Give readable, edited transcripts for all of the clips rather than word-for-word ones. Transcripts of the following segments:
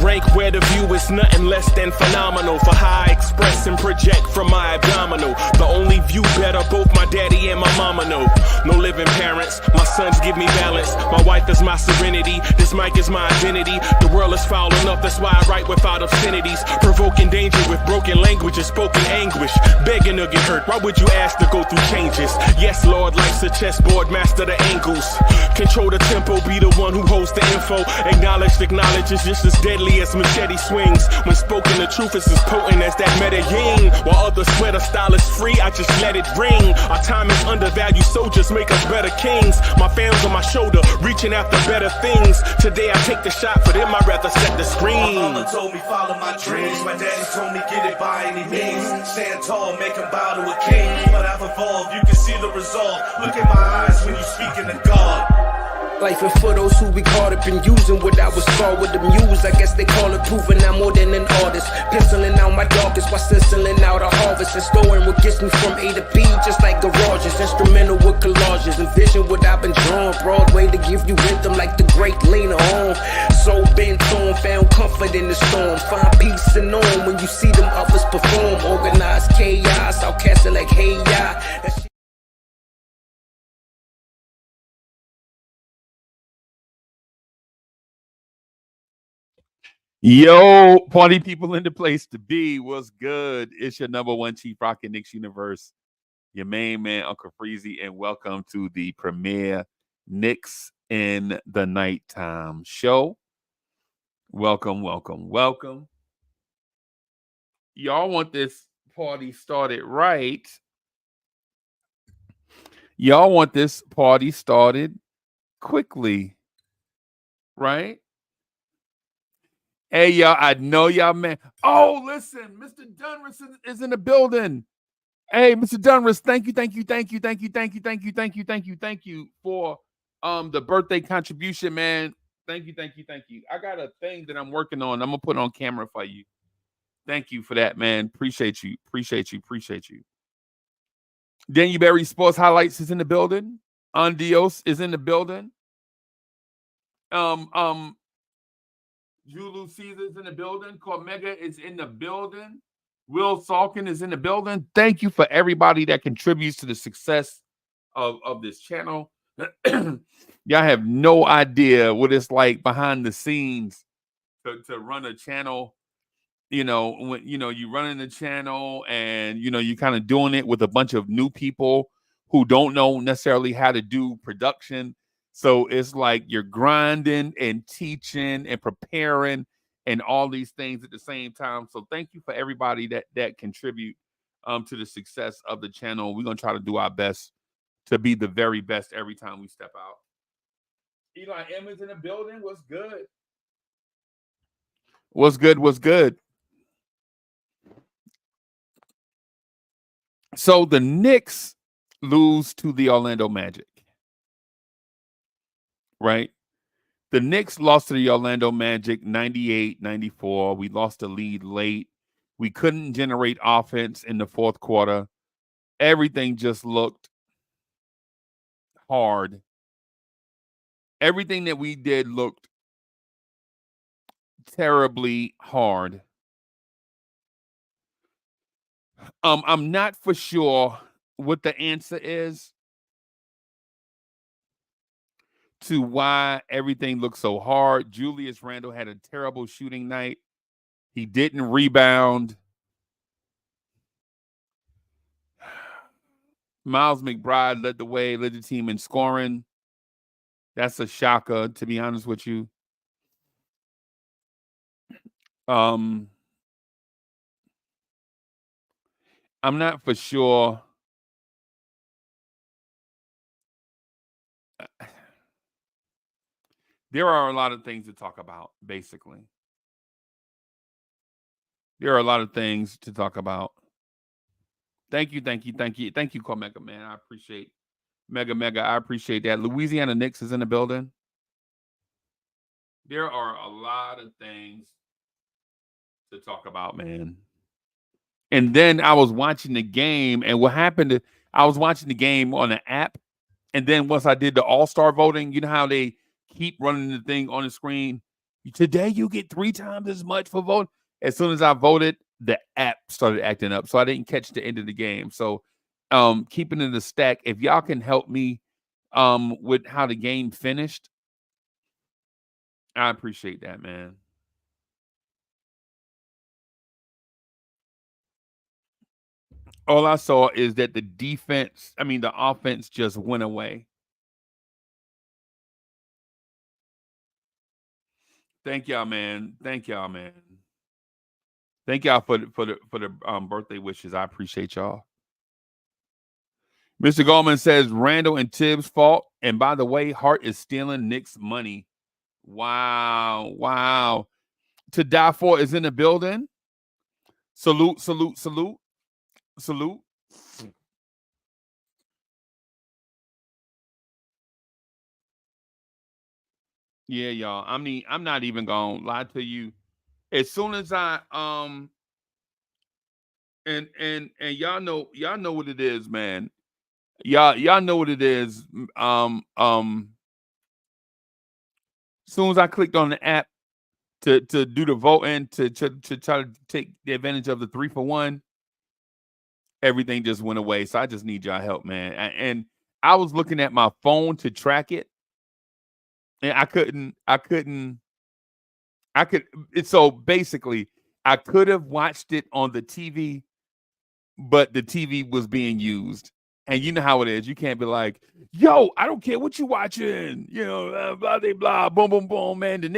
rank where the view is nothing less than phenomenal. For how I express and project from my abdominal. The only view better, both my daddy and my mama know. No living parents, my sons give me balance. My wife is my serenity, this mic is my identity. The world is foul enough, that's why I write without obscenities. Provoking danger with broken language and spoken anguish. Begging to get hurt, why would you ask to go through changes? Yes, Lord, life's a chessboard, master the angles. Control the tempo, be the one who holds the info. Acknowledge is just as deadly as machete swings. When spoken, the truth is as potent as that Medellin. While others swear the style is free, I just let it ring. Our time is undervalued, soldiers make us better kings. My fans on my shoulder, reaching after better things. Today I take the shot, for them I'd rather set the screen. My mama told me follow my dreams. My daddy told me get it by any means. Stand tall, make him bow to a king. But I've evolved, you can see the resolve. Look in my eyes when you speaking to God. Life and for those who weak hearted been using what I was taught with the muse. I guess they call it proving I'm more than an artist. Penciling out my darkest while stenciling out a harvest. And storing what gets me from A to B, just like garages. Instrumental with collages. Envision what I've been drawing. Broadway to give you rhythm like the great Lena Horne. So bent on, found comfort in the storm. Find peace and on when you see them others perform. Organized chaos, I'll cast it like hey ya. Yo, party people in the place to be. What's good? It's your number one Chief Rockin' Knicks universe, your main man, Uncle Freezie, and welcome to the premiere Knicks in the Nighttime show. Welcome, welcome, welcome. Y'all want this party started right. Y'all want this party started quickly, right? Hey, y'all, I know y'all, man. Oh, listen, Mr. Dunris is in the building. Hey, Mr. Dunris, thank you for the birthday contribution, man. Thank you. I got a thing that I'm working on. I'm going to put on camera for you. Thank you for that, man. Appreciate you. Daniel Berry Sports Highlights is in the building. Andios is in the building. Julu Caesar's in the building. Cormega is in the building. Will Salkin is in the building. Thank you for everybody that contributes to the success of this channel. Y'all have no idea what it's like behind the scenes to run a channel. You know, when you running the channel and you kind of doing it with a bunch of new people who don't know necessarily how to do production. So it's like you're grinding and teaching and preparing and all these things at the same time. So thank you for everybody that contribute to the success of the channel. We're going to try to do our best to be the very best every time we step out. Eli M is in the building. What's good? What's good? So the Knicks lose to the Orlando Magic. Right? The Knicks lost to the Orlando Magic 98-94. We lost the lead late. We couldn't generate offense in the fourth quarter. Everything just looked hard. Everything that we did looked terribly hard. I'm not for sure what the answer is to why everything looks so hard. Julius Randle had a terrible shooting night. He didn't rebound. Miles McBride led the team in scoring. That's a shocker, to be honest with you. I'm not for sure. There are a lot of things to talk about, basically. There are a lot of things to talk about. Thank you, Cormega, man. I appreciate Mega. I appreciate that. Louisiana Knicks is in the building. There are a lot of things to talk about, man. And then I was watching the game, and what happened, I was watching the game on the app, and then once I did the All-Star voting, you know how they keep running the thing on the screen? Today you get 3 times as much for voting. As soon as I voted, the app started acting up, so I didn't catch the end of the game. So, keeping in the stack, if y'all can help me, with how the game finished, I appreciate that, man. All I saw is that the offense just went away. Thank y'all, man. Thank y'all, man. Thank y'all for the birthday wishes. I appreciate y'all. Mr. Goldman says Randall and Tibbs' fault. And by the way, Hart is stealing Knicks' money. Wow. Wow. To Die For is in the building. Salute, salute, salute, salute. Yeah, y'all. I'm not even gonna lie to you. As soon as I and y'all know what it is, man. Y'all know what it is. As soon as I clicked on the app to do the voting to try to take the advantage of the 3-for-1, everything just went away. So I just need y'all help, man. And I was looking at my phone to track it, and I couldn't. So basically, I could have watched it on the TV, but the TV was being used. And you know how it is. You can't be like, yo, I don't care what you watching. You know, blah, blah, blah, boom, boom, boom, man. The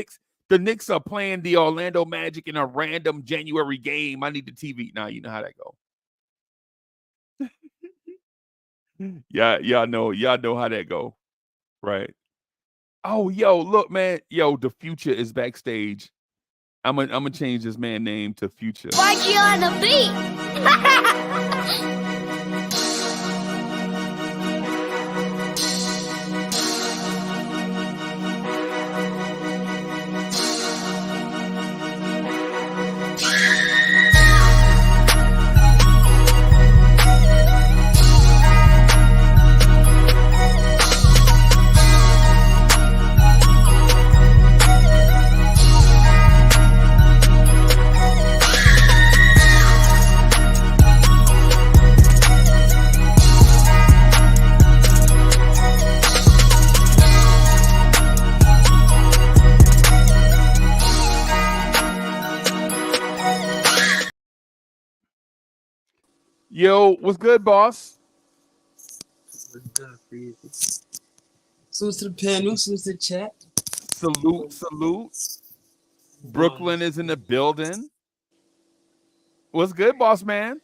Knicks are playing the Orlando Magic in a random January game. I need the TV. Now, you know how that go. Yeah, y'all know how that go. Right. Oh, yo, look, man. Yo, the Future is backstage. I'm gonna change this man name to Future. Like you on the beat. Yo, what's good, boss? Uncle Freezie. Salute to the panel, salute to the chat. Salute, salute. Brooklyn is in the building. What's good, boss man?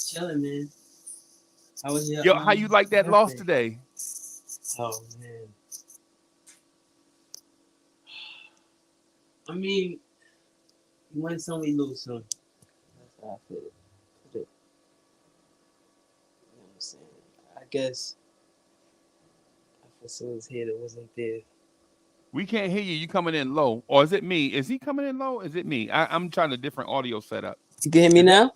Chilling, man. How was your Yo, how you like that loss today? Oh man. I mean, you win some, we lose some. That's how I feel it. You know what I'm saying? I guess our facilitator wasn't there. We can't hear you. You coming in low. Or is it me? Is he coming in low? Is it me? I'm trying a different audio setup. You can hear me now?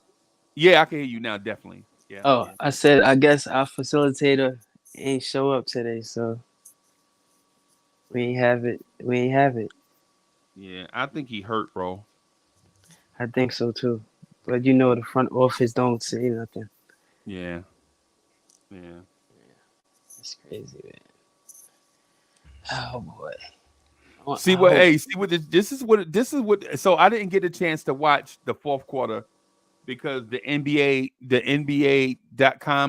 Yeah, I can hear you now, definitely. Yeah. Oh, I said I guess our facilitator ain't show up today, so we ain't have it. We ain't have it. Yeah, I think he hurt, bro. I think so too. But you know the front office don't say nothing. Yeah. Yeah. That's crazy, man. Oh boy. See what this is what so I didn't get a chance to watch the fourth quarter because the NBA.com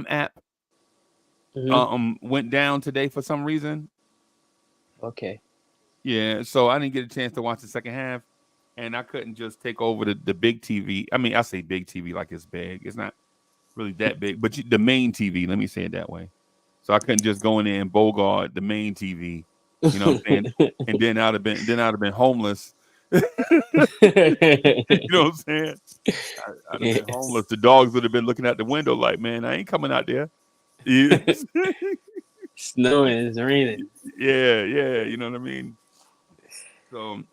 app went down today for some reason. Okay. Yeah, so I didn't get a chance to watch the second half, and I couldn't just take over the big TV. I mean, I say big TV like it's big. It's not really that big, but the main TV, let me say it that way. So I couldn't just go in there and bogart the main TV. You know what I'm saying? And then I'd have been homeless. You know what I'm saying? I'd have been homeless. The dogs would have been looking out the window like, man, I ain't coming out there. Yeah. Snowing, it's raining. Yeah, you know what I mean? So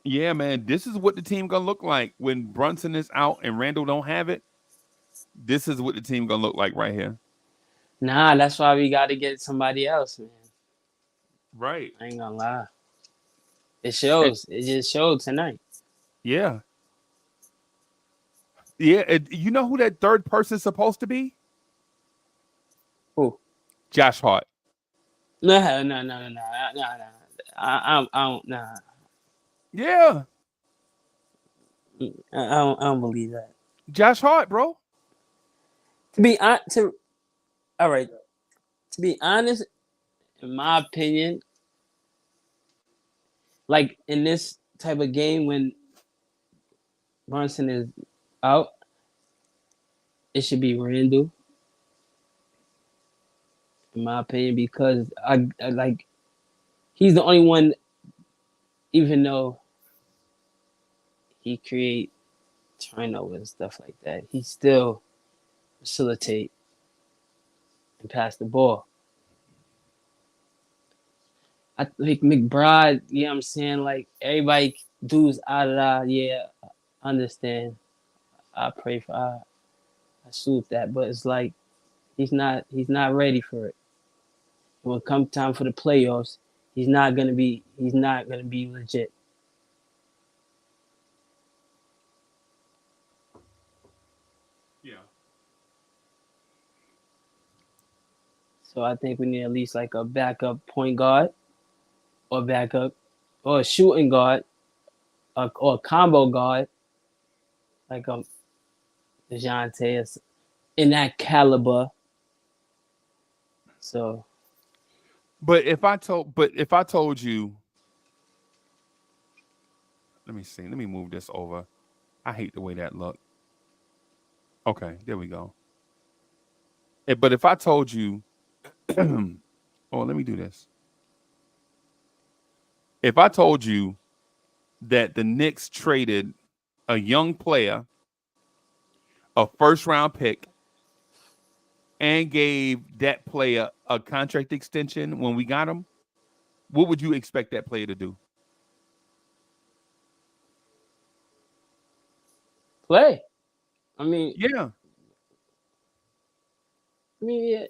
yeah, man, this is what the team gonna look like when Brunson is out and Randall don't have it. This is what the team gonna look like right here. Nah, that's why we got to get somebody else, man. Right. I ain't gonna lie. It shows. It just showed tonight. Yeah. Yeah. You know who that third person is supposed to be? Who? Josh Hart. No. I don't. Nah. Yeah. I don't believe that. Josh Hart, bro. To be honest, all right. To be honest, in my opinion, like in this type of game when Brunson is out, it should be Randall. In my opinion, because I like he's the only one, even though he create turnovers and stuff like that, he still facilitate and pass the ball. I think McBride, you know what I'm saying? Like everybody dudes out of that, yeah, I understand. I pray for I salute that, but it's like he's not ready for it. When it comes time for the playoffs, he's not gonna be legit. Yeah. So I think we need at least like a backup point guard or backup or a shooting guard or a combo guard like DeJounte in that caliber. So But if I told you, let me see. Let me move this over. I hate the way that looked. Okay, there we go. But if I told you, oh, let me do this. If I told you that the Knicks traded a young player, a first round pick, and gave that player a contract extension when we got him, what would you expect that player to do? play. I mean, Yeah. yeah.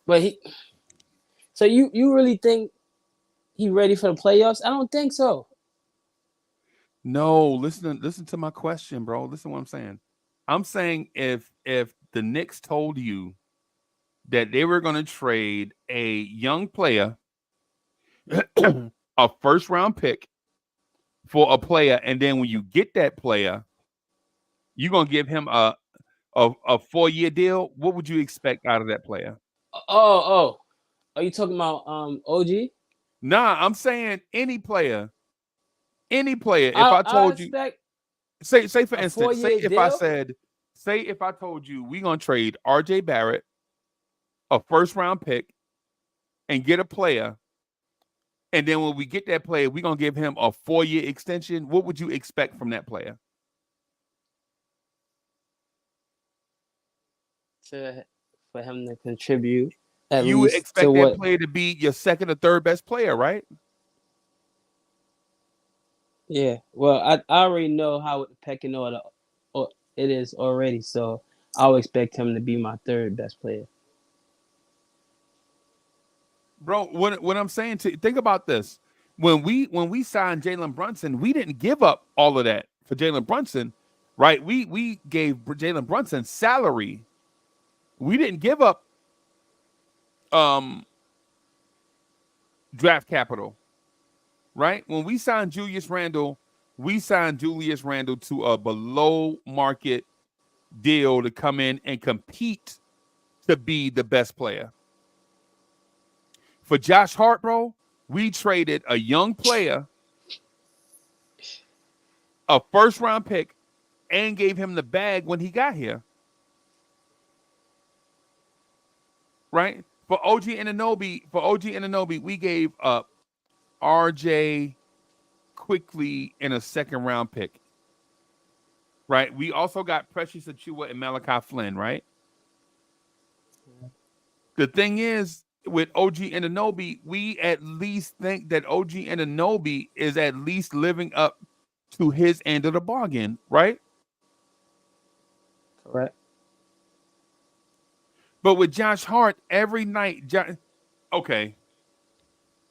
But so you really think he ready for the playoffs? I don't think so. No, listen to my question, bro. Listen to what I'm saying. I'm saying if the Knicks told you that they were going to trade a young player, a first round pick for a player, and then when you get that player, you're going to give him a 4-year deal, what would you expect out of that player? Oh. Are you talking about OG? Nah, I'm saying any player. Any player. If I I told you, expect say for a instance, 4-year deal. say if I told you we're gonna trade RJ Barrett, a first round pick, and get a player, and then when we get that player, we're gonna give him a 4-year extension, what would you expect from that player? For him to contribute at You would least to expect that what? player to be your second or third best player, right? Yeah. Well, I already know how the pecking order it is already, so I would expect him to be my third best player. Bro, what I'm saying to think about this. When we signed Jalen Brunson, we didn't give up all of that for Jalen Brunson, right? We gave Jalen Brunson salary. We didn't give up draft capital, right? When we signed Julius Randle, we signed Julius Randle to a below market deal to come in and compete to be the best player. For Josh Hart, bro, we traded a young player, a first round pick, and gave him the bag when he got here. Right? For OG Anunoby, we gave up RJ quickly in a second round pick. Right? We also got Precious Achua and Malachi Flynn, right? The thing is, with OG Anunoby, we at least think that OG Anunoby is at least living up to his end of the bargain, right? Correct. But with Josh Hart, every night, okay.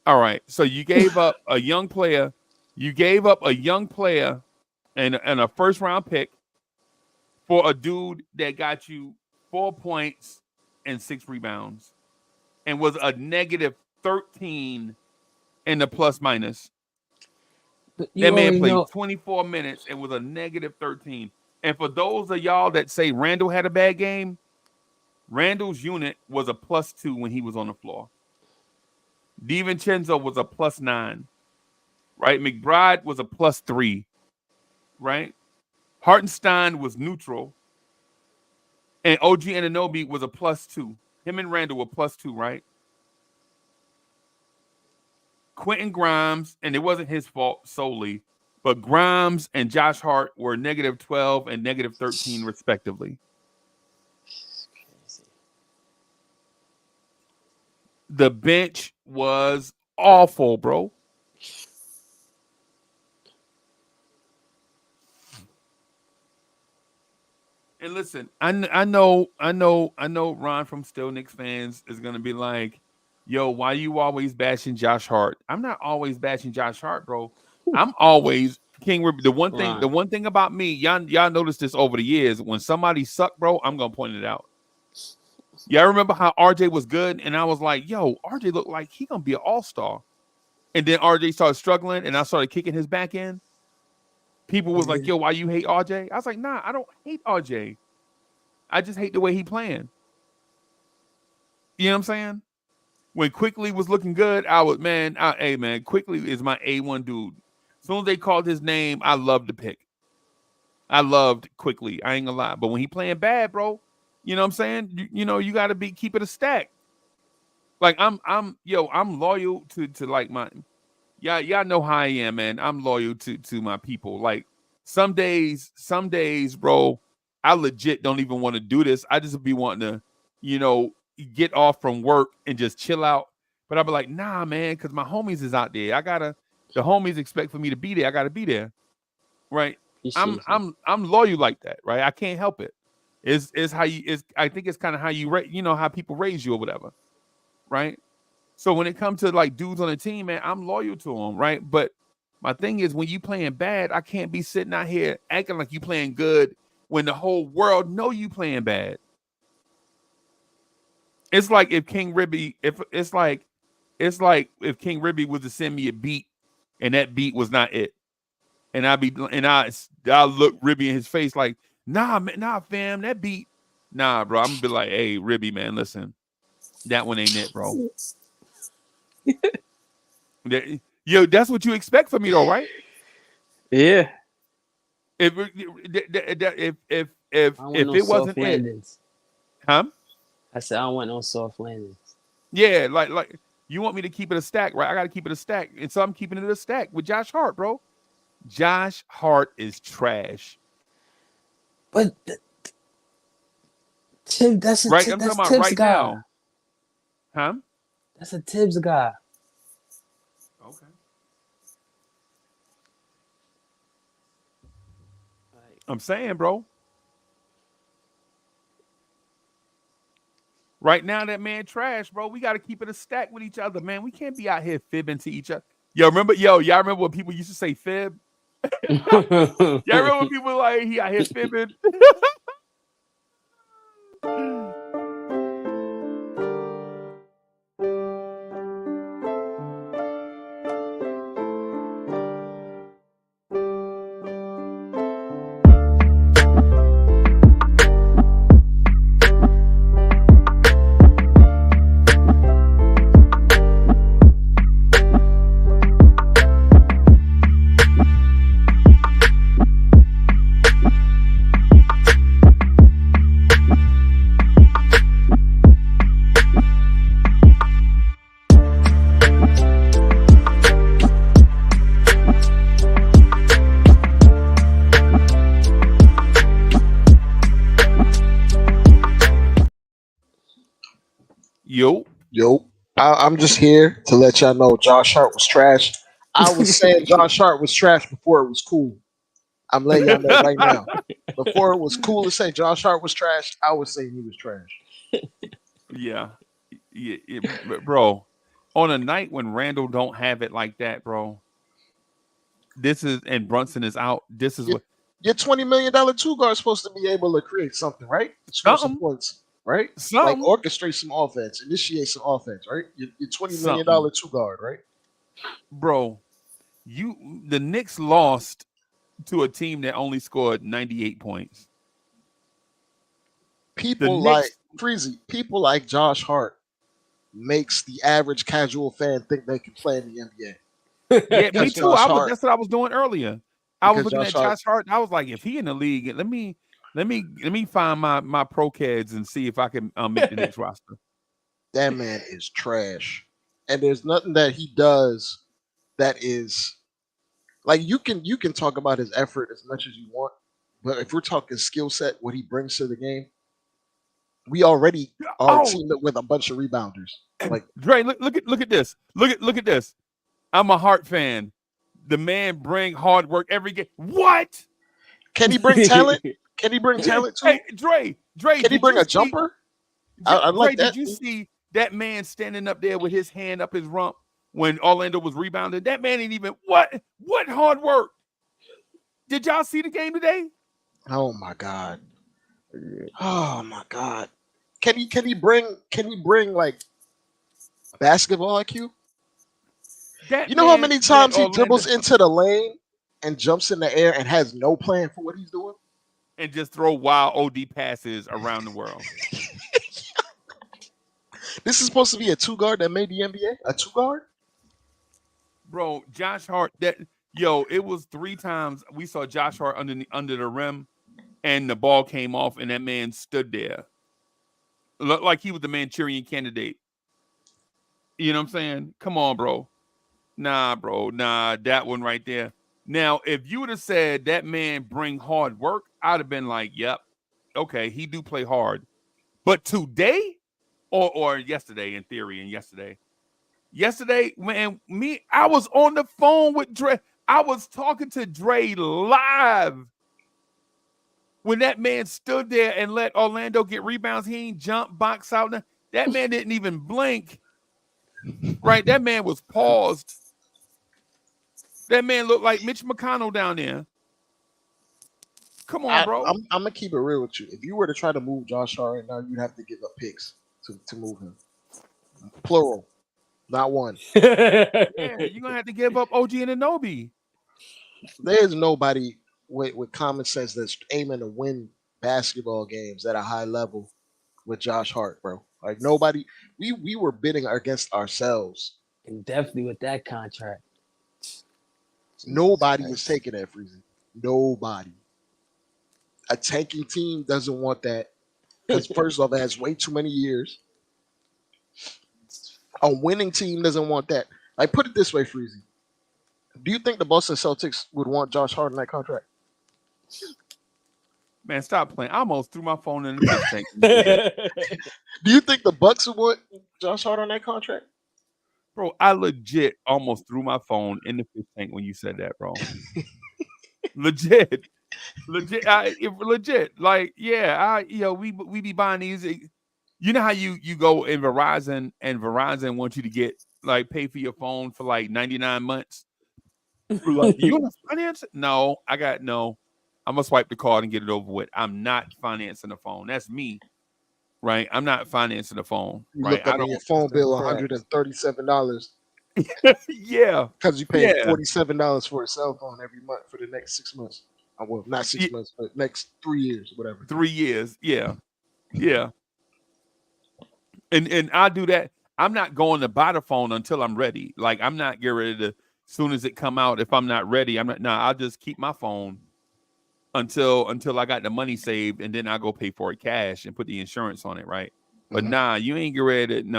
All right. So you gave up a young player. You gave up a young player and a first round pick for a dude that got you 4 points and 6 rebounds and was a negative 13 in the plus minus. But That you man already played know. 24 minutes and was a negative 13. And for those of y'all that say Randall had a bad game, Randall's unit was a +2 when he was on the floor. DiVincenzo was a +9, right? McBride was a +3, right? Hartenstein was neutral. And OG Anunoby was a +2. Him and Randall were +2, right? Quentin Grimes, and it wasn't his fault solely, but Grimes and Josh Hart were -12 and -13 respectively. The bench was awful, bro. And listen, I know Ron from Still Knicks fans is gonna be like, "Yo, why you always bashing Josh Hart?" I'm not always bashing Josh Hart, bro. I'm always King. The Ron. one thing about me, y'all noticed this over the years. When somebody sucked, bro, I'm gonna point it out. Yeah, I remember how RJ was good, and I was like, "Yo, RJ looked like he gonna be an all-star." And then RJ started struggling, and I started kicking his back in. People was like, "Yo, why you hate RJ?" I was like, "Nah, I don't hate RJ. I just hate the way he playing." You know what I'm saying? When Quickly was looking good, I was hey man, Quickly is my A1 dude. As soon as they called his name, I loved the pick. I loved Quickly. I ain't gonna lie. But when he playing bad, bro, you know what I'm saying? You gotta keep it a stack. Like I'm loyal to like my y'all know how I am, man. I'm loyal to my people. Like some days, bro, I legit don't even want to do this. I just be wanting to, get off from work and just chill out. But I'll be like, nah, man, because my homies is out there. The homies expect for me to be there. I gotta be there. Right. I'm loyal like that, right? I can't help it. It's how you I think it's kind of how how people raise you or whatever. Right. So when it comes to like dudes on the team, man, I'm loyal to them, right? But my thing is when you playing bad, I can't be sitting out here acting like you playing good when the whole world know you playing bad. It's like if King Ribby, it's like if King Ribby was to send me a beat and that beat was not it. And I'll look Ribby in his face like, nah, man, nah, fam, that beat. Nah, bro. I'm gonna be like, hey, Ribby, man, listen, that one ain't it, bro. Yo, that's what you expect from me, though, right? Yeah. If it wasn't landings. It, huh? I said I don't want no soft landings. Yeah, like you want me to keep it a stack, right? I got to keep it a stack, and so I'm keeping it a stack with Josh Hart, bro. Josh Hart is trash. But Tim, that's a right. I'm that's talking about Tibbs right guy. now, huh? That's a Tibbs guy. Okay. I'm saying, bro. Right now, that man trash, bro. We got to keep it a stack with each other, man. We can't be out here fibbing to each other. Y'all remember when people used to say fib? Y'all remember when people were like, he out here fibbing? Yo, I'm just here to let y'all know Josh Hart was trash. I was saying Josh Hart was trash before it was cool. I'm letting y'all know right now. Before it was cool to say Josh Hart was trash, I was saying he was trash. Yeah, bro. on a night when Randall don't have it like that, bro. This is and Brunson is out. This is Your, what your $20 million two guard supposed to be able to create something, right? Score some something, points, right? Like something, orchestrate some offense, initiate some offense, right? Your $20 million something, two guard, right? bro. The Knicks lost to a team that only scored 98 points. The People like Knicks, Freezie, people like Josh Hart makes the average casual fan think they can play in the NBA. yeah, me Because too. Josh Hart, That's what I was doing earlier. I was because looking Josh at Hart, Josh Hart. And I was like, if he in the league, let me find my pro kids and see if I can make the Knicks roster. that man is trash. And there's nothing that he does that is like you can talk about his effort as much as you want, but if we're talking skill set, what he brings to the game, we already are a Oh, team with a bunch of rebounders. Like, Dre, look at this. Look at this. I'm a Hart fan. The man bring hard work every game. What? can he bring talent? Can he bring talent too? Hey, Dre, Can he did bring you a see? jumper? I Dre, like did that. you see that man standing up there with his hand up his rump when Orlando was rebounding? That man ain't even what hard work. Did y'all see the game today? Oh my god. Oh my god. Can he bring like basketball IQ? That You know how man many led times he Orlando dribbles into the lane and jumps in the air and has no plan for what he's doing? and just throw wild OD passes around the world. This is supposed to be a two guard that made the NBA. A two guard? Bro, Josh Hart, it was 3 times we saw Josh Hart under the rim and the ball came off and that man stood there. Looked like he was the Manchurian candidate. You know what I'm saying? Come on, bro. Nah, bro. Nah, that one right there. Now, if you would have said that man bring hard work, I'd have been like, yep, okay, he do play hard. But today, or yesterday, in theory, and yesterday, man, I was on the phone with Dre. I was talking to Dre live when that man stood there and let Orlando get rebounds. He ain't jump, box out. That man didn't even blink. Right? That man was paused. That man looked like Mitch McConnell down there. Come on, bro. I'm gonna keep it real with you. If you were to try to move Josh Hart right now, you'd have to give up picks to move him. Plural, not one. Yeah, you're gonna have to give up OG and Anobi. There's nobody with common sense that's aiming to win basketball games at a high level with Josh Hart, bro. Like nobody. We were bidding against ourselves. And definitely with that contract. Nobody is taking that, Freezy. Nobody. A tanking team doesn't want that because first off, it has way too many years. A winning team doesn't want that. Like, put it this way, Freezy. Do you think the Boston Celtics would want Josh Hart in that contract? Man, stop playing. I almost threw my phone in the fish tank. Do you think the Bucks would want Josh Hart on that contract? Bro, I legit almost threw my phone in the fish tank when you said that, bro. legit. Legit. Like, yeah, we be buying these. You know how you go in Verizon and Verizon wants you to get like pay for your phone for like 99 months. Like, you want to finance it? No, I'm gonna swipe the card and get it over with. I'm not financing the phone. That's me, right? I'm not financing the phone, You right? look up on your phone bill, $137 yeah, because you pay $47 for a cell phone every month for the next 6 months. Well, not 6 months, but next 3 years, whatever. 3 years, yeah. And I do that. I'm not going to buy the phone until I'm ready. Like, I'm not getting ready to, as soon as it come out. If I'm not ready, I'm not. I'll just keep my phone until I got the money saved, and then I go pay for it cash and put the insurance on it, right? But you ain't get ready to.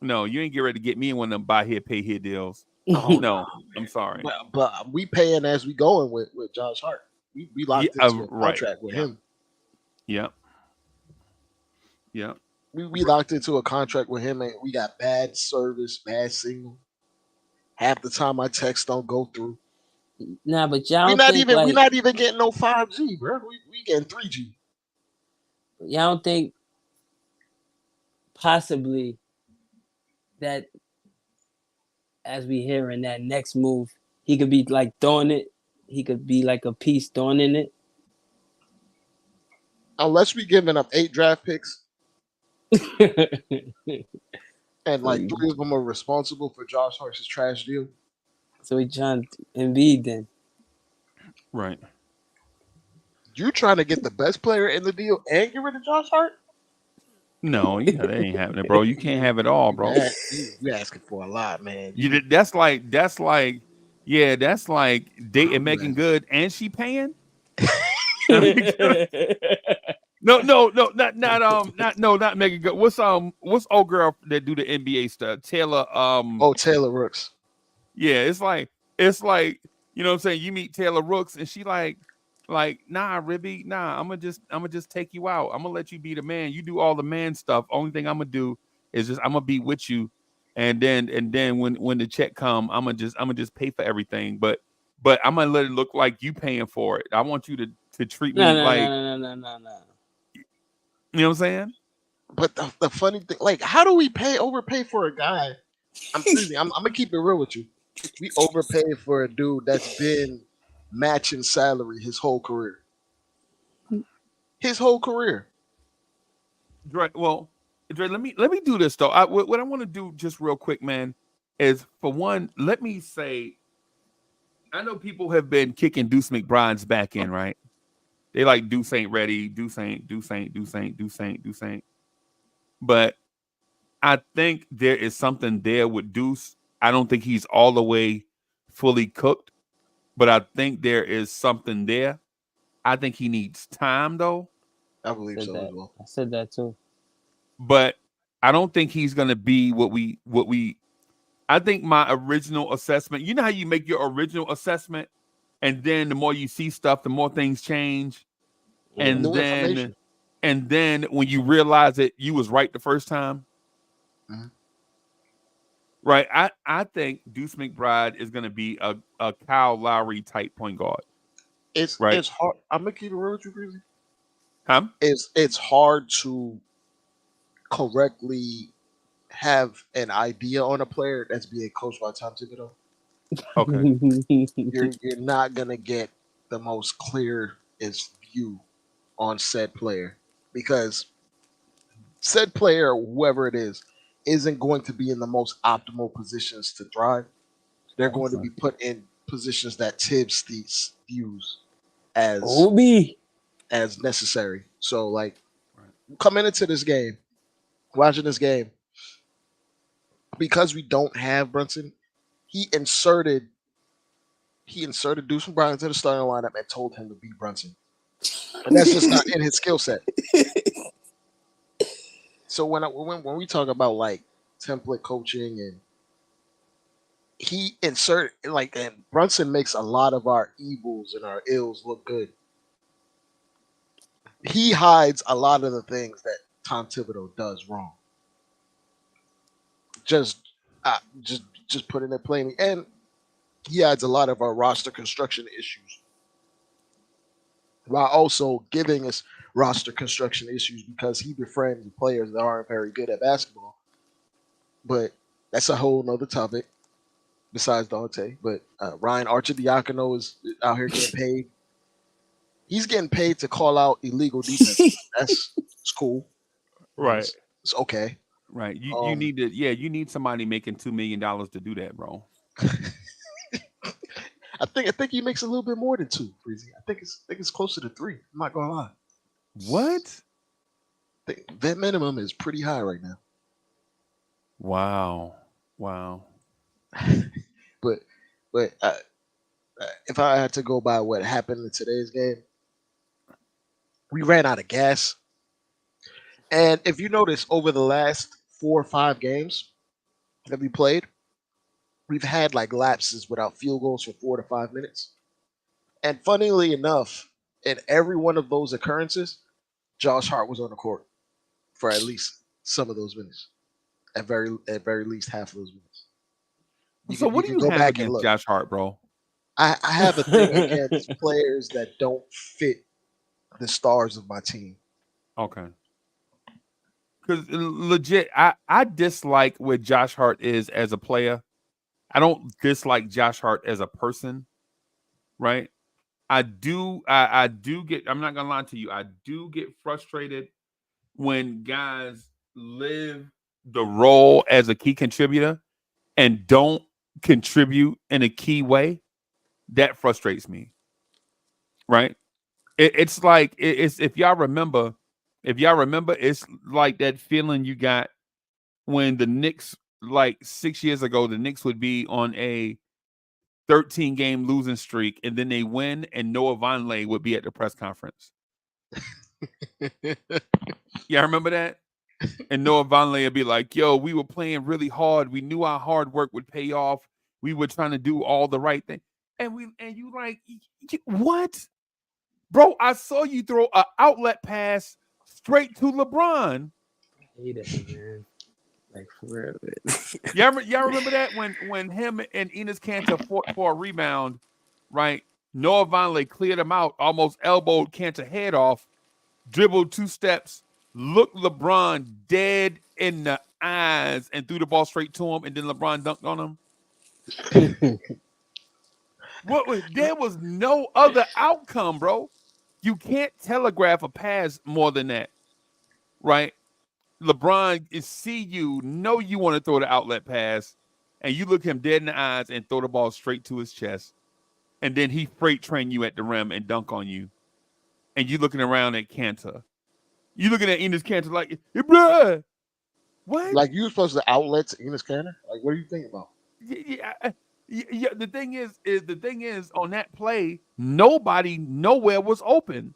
No, you ain't get ready to get me in one of them buy here, pay here deals. Oh, no, I'm sorry. But we paying as we going with Josh Hart. We locked into a contract with him. Yeah. We locked into a contract with him, and we got bad service, bad signal. Half the time, my texts don't go through. Nah, but y'all we're not even getting no 5G, bro. We getting 3G. Y'all don't think possibly that as we hear in that next move, he could be like throwing it. He could be like a piece throwing in it. Unless we giving up 8 draft picks and So like 3 of them are responsible for Josh Hart's trash deal. So he trying to Embiid then. Right. You trying to get the best player in the deal and get rid of Josh Hart? No, that ain't happening, bro. You can't have it all, bro. You asking for a lot, man. That's like that's like dating Megan Good and she paying. No, not Megan Good. What's old girl that do the NBA stuff? Taylor. Taylor Rooks. Yeah, it's like you know what I'm saying. You meet Taylor Rooks and she like nah, Ribby, nah. I'm gonna just take you out. I'm gonna let you be the man. You do all the man stuff. Only thing I'm gonna do is I'm gonna be with you, and then when the check come, I'm gonna just pay for everything. But I'm gonna let it look like you paying for it. I want you to treat me like no. you know what I'm saying. But the funny thing, like, how do we overpay for a guy? I'm gonna keep it real with you. We overpay for a dude that's been matching salary his whole career. His whole career. Right. Well, Dre, let me do this though. What I want to do just real quick, man, is for one, let me say, I know people have been kicking Deuce McBride's back in, right? They like Deuce ain't ready, Deuce ain't. But I think there is something there with Deuce. I don't think he's all the way fully cooked, but I think there is something there. I think he needs time though. I believe so as well. I said that too. But I don't think he's gonna be what we I think my original assessment, you know how you make your original assessment and then the more you see stuff, the more things change. And then when you realize it, you was right the first time. Mm-hmm. Right. I think Deuce McBride is gonna be a Kyle Lowry type point guard. It's hard. I'm gonna keep it real with you, Freezie. Huh? It's hard to correctly have an idea on a player that's being coached by Tom Thibodeau. Okay. You're not gonna get the most clearest view on said player because said player, whoever it is, isn't going to be in the most optimal positions to thrive. They're going to be put in positions that Tibbs views as necessary. So, like, coming into this game, watching this game, because we don't have Brunson, he inserted Deuce McBride into the starting lineup and told him to be Brunson. And that's just not in his skill set. So when we talk about like template coaching and he and Brunson makes a lot of our evils and our ills look good. He hides a lot of the things that Tom Thibodeau does wrong. Just putting it plainly, and he hides a lot of our roster construction issues, while also giving us roster construction issues because he befriends players that aren't very good at basketball. But that's a whole nother topic besides Dante. But Ryan Arcidiacono is out here getting paid. He's getting paid to call out illegal defense. It's cool. Right. It's okay. Right. You need somebody making $2 million to do that, bro. I think he makes a little bit more than 2, Freezie. I think it's closer to 3. I'm not gonna lie. What? That minimum is pretty high right now. Wow. but if I had to go by what happened in today's game, we ran out of gas. And if you notice, over the last 4 or 5 games that we played, we've had like lapses without field goals for 4 to 5 minutes. And funnily enough, in every one of those occurrences, Josh Hart was on the court for at least some of those minutes. At very least half of those minutes. What do you go have back and against look. Josh Hart, bro? I have a thing against players that don't fit the stars of my team. Okay. Because legit, I dislike where Josh Hart is as a player. I don't dislike Josh Hart as a person, right? I do get, I'm not gonna lie to you, I do get frustrated when guys live the role as a key contributor and don't contribute in a key way. That frustrates me, right? It's like it's if y'all remember, it's like that feeling you got when the Knicks, like 6 years ago, the Knicks would be on a 13 game losing streak and then they win and Noah Vonleh would be at the press conference. Yeah, I remember that. And Noah Vonleh would be like, "Yo, we were playing really hard. We knew our hard work would pay off. We were trying to do all the right thing." And you like, what, bro? I saw you throw an outlet pass straight to LeBron. I hate it, man. Like for real. Y'all remember that when him and Enes Kanter fought for a rebound, right? Noah Vonleh cleared him out, almost elbowed Kanter head off, dribbled 2 steps, looked LeBron dead in the eyes, and threw the ball straight to him, and then LeBron dunked on him. There was no other outcome, bro. You can't telegraph a pass more than that, right? LeBron is see you, know you want to throw the outlet pass, and you look him dead in the eyes and throw the ball straight to his chest, and then he freight train you at the rim and dunk on you, and you looking around at Kanter. You looking at Enes Kanter like, hey, bruh, what? Like you were supposed to outlet to Enes Kanter? Like what are you thinking about? Yeah. The thing is on that play, nobody nowhere was open,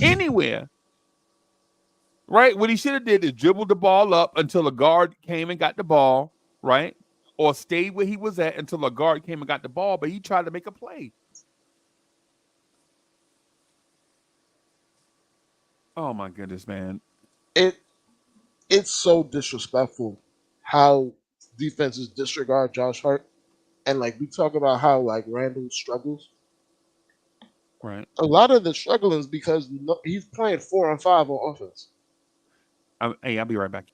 anywhere. Right? What he should have did is dribbled the ball up until a guard came and got the ball, right? Or stayed where he was at until a guard came and got the ball, but he tried to make a play. Oh my goodness, man. It's so disrespectful how defenses disregard Josh Hart. And like we talk about how like Randall struggles. Right. A lot of the struggling is because he's playing 4-on-5 on offense. Hey, I'll be right back.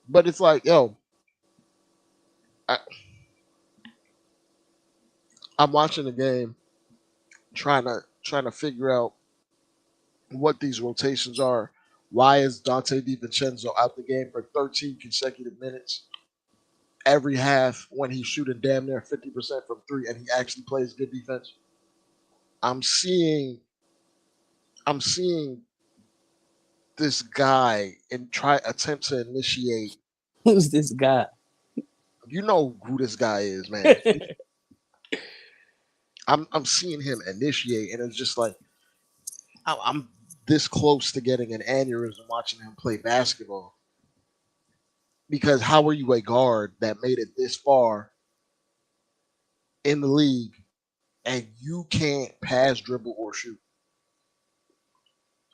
But it's like, yo, I'm watching the game, trying to figure out what these rotations are. Why is Dante DiVincenzo out the game for 13 consecutive minutes? Every half when he's shooting damn near 50% from three and he actually plays good defense. I'm seeing this guy and attempt to initiate. Who's this guy? You know who this guy is, man. I'm seeing him initiate, and it's just like I'm this close to getting an aneurysm watching him play basketball. Because how are you a guard that made it this far in the league and you can't pass, dribble, or shoot?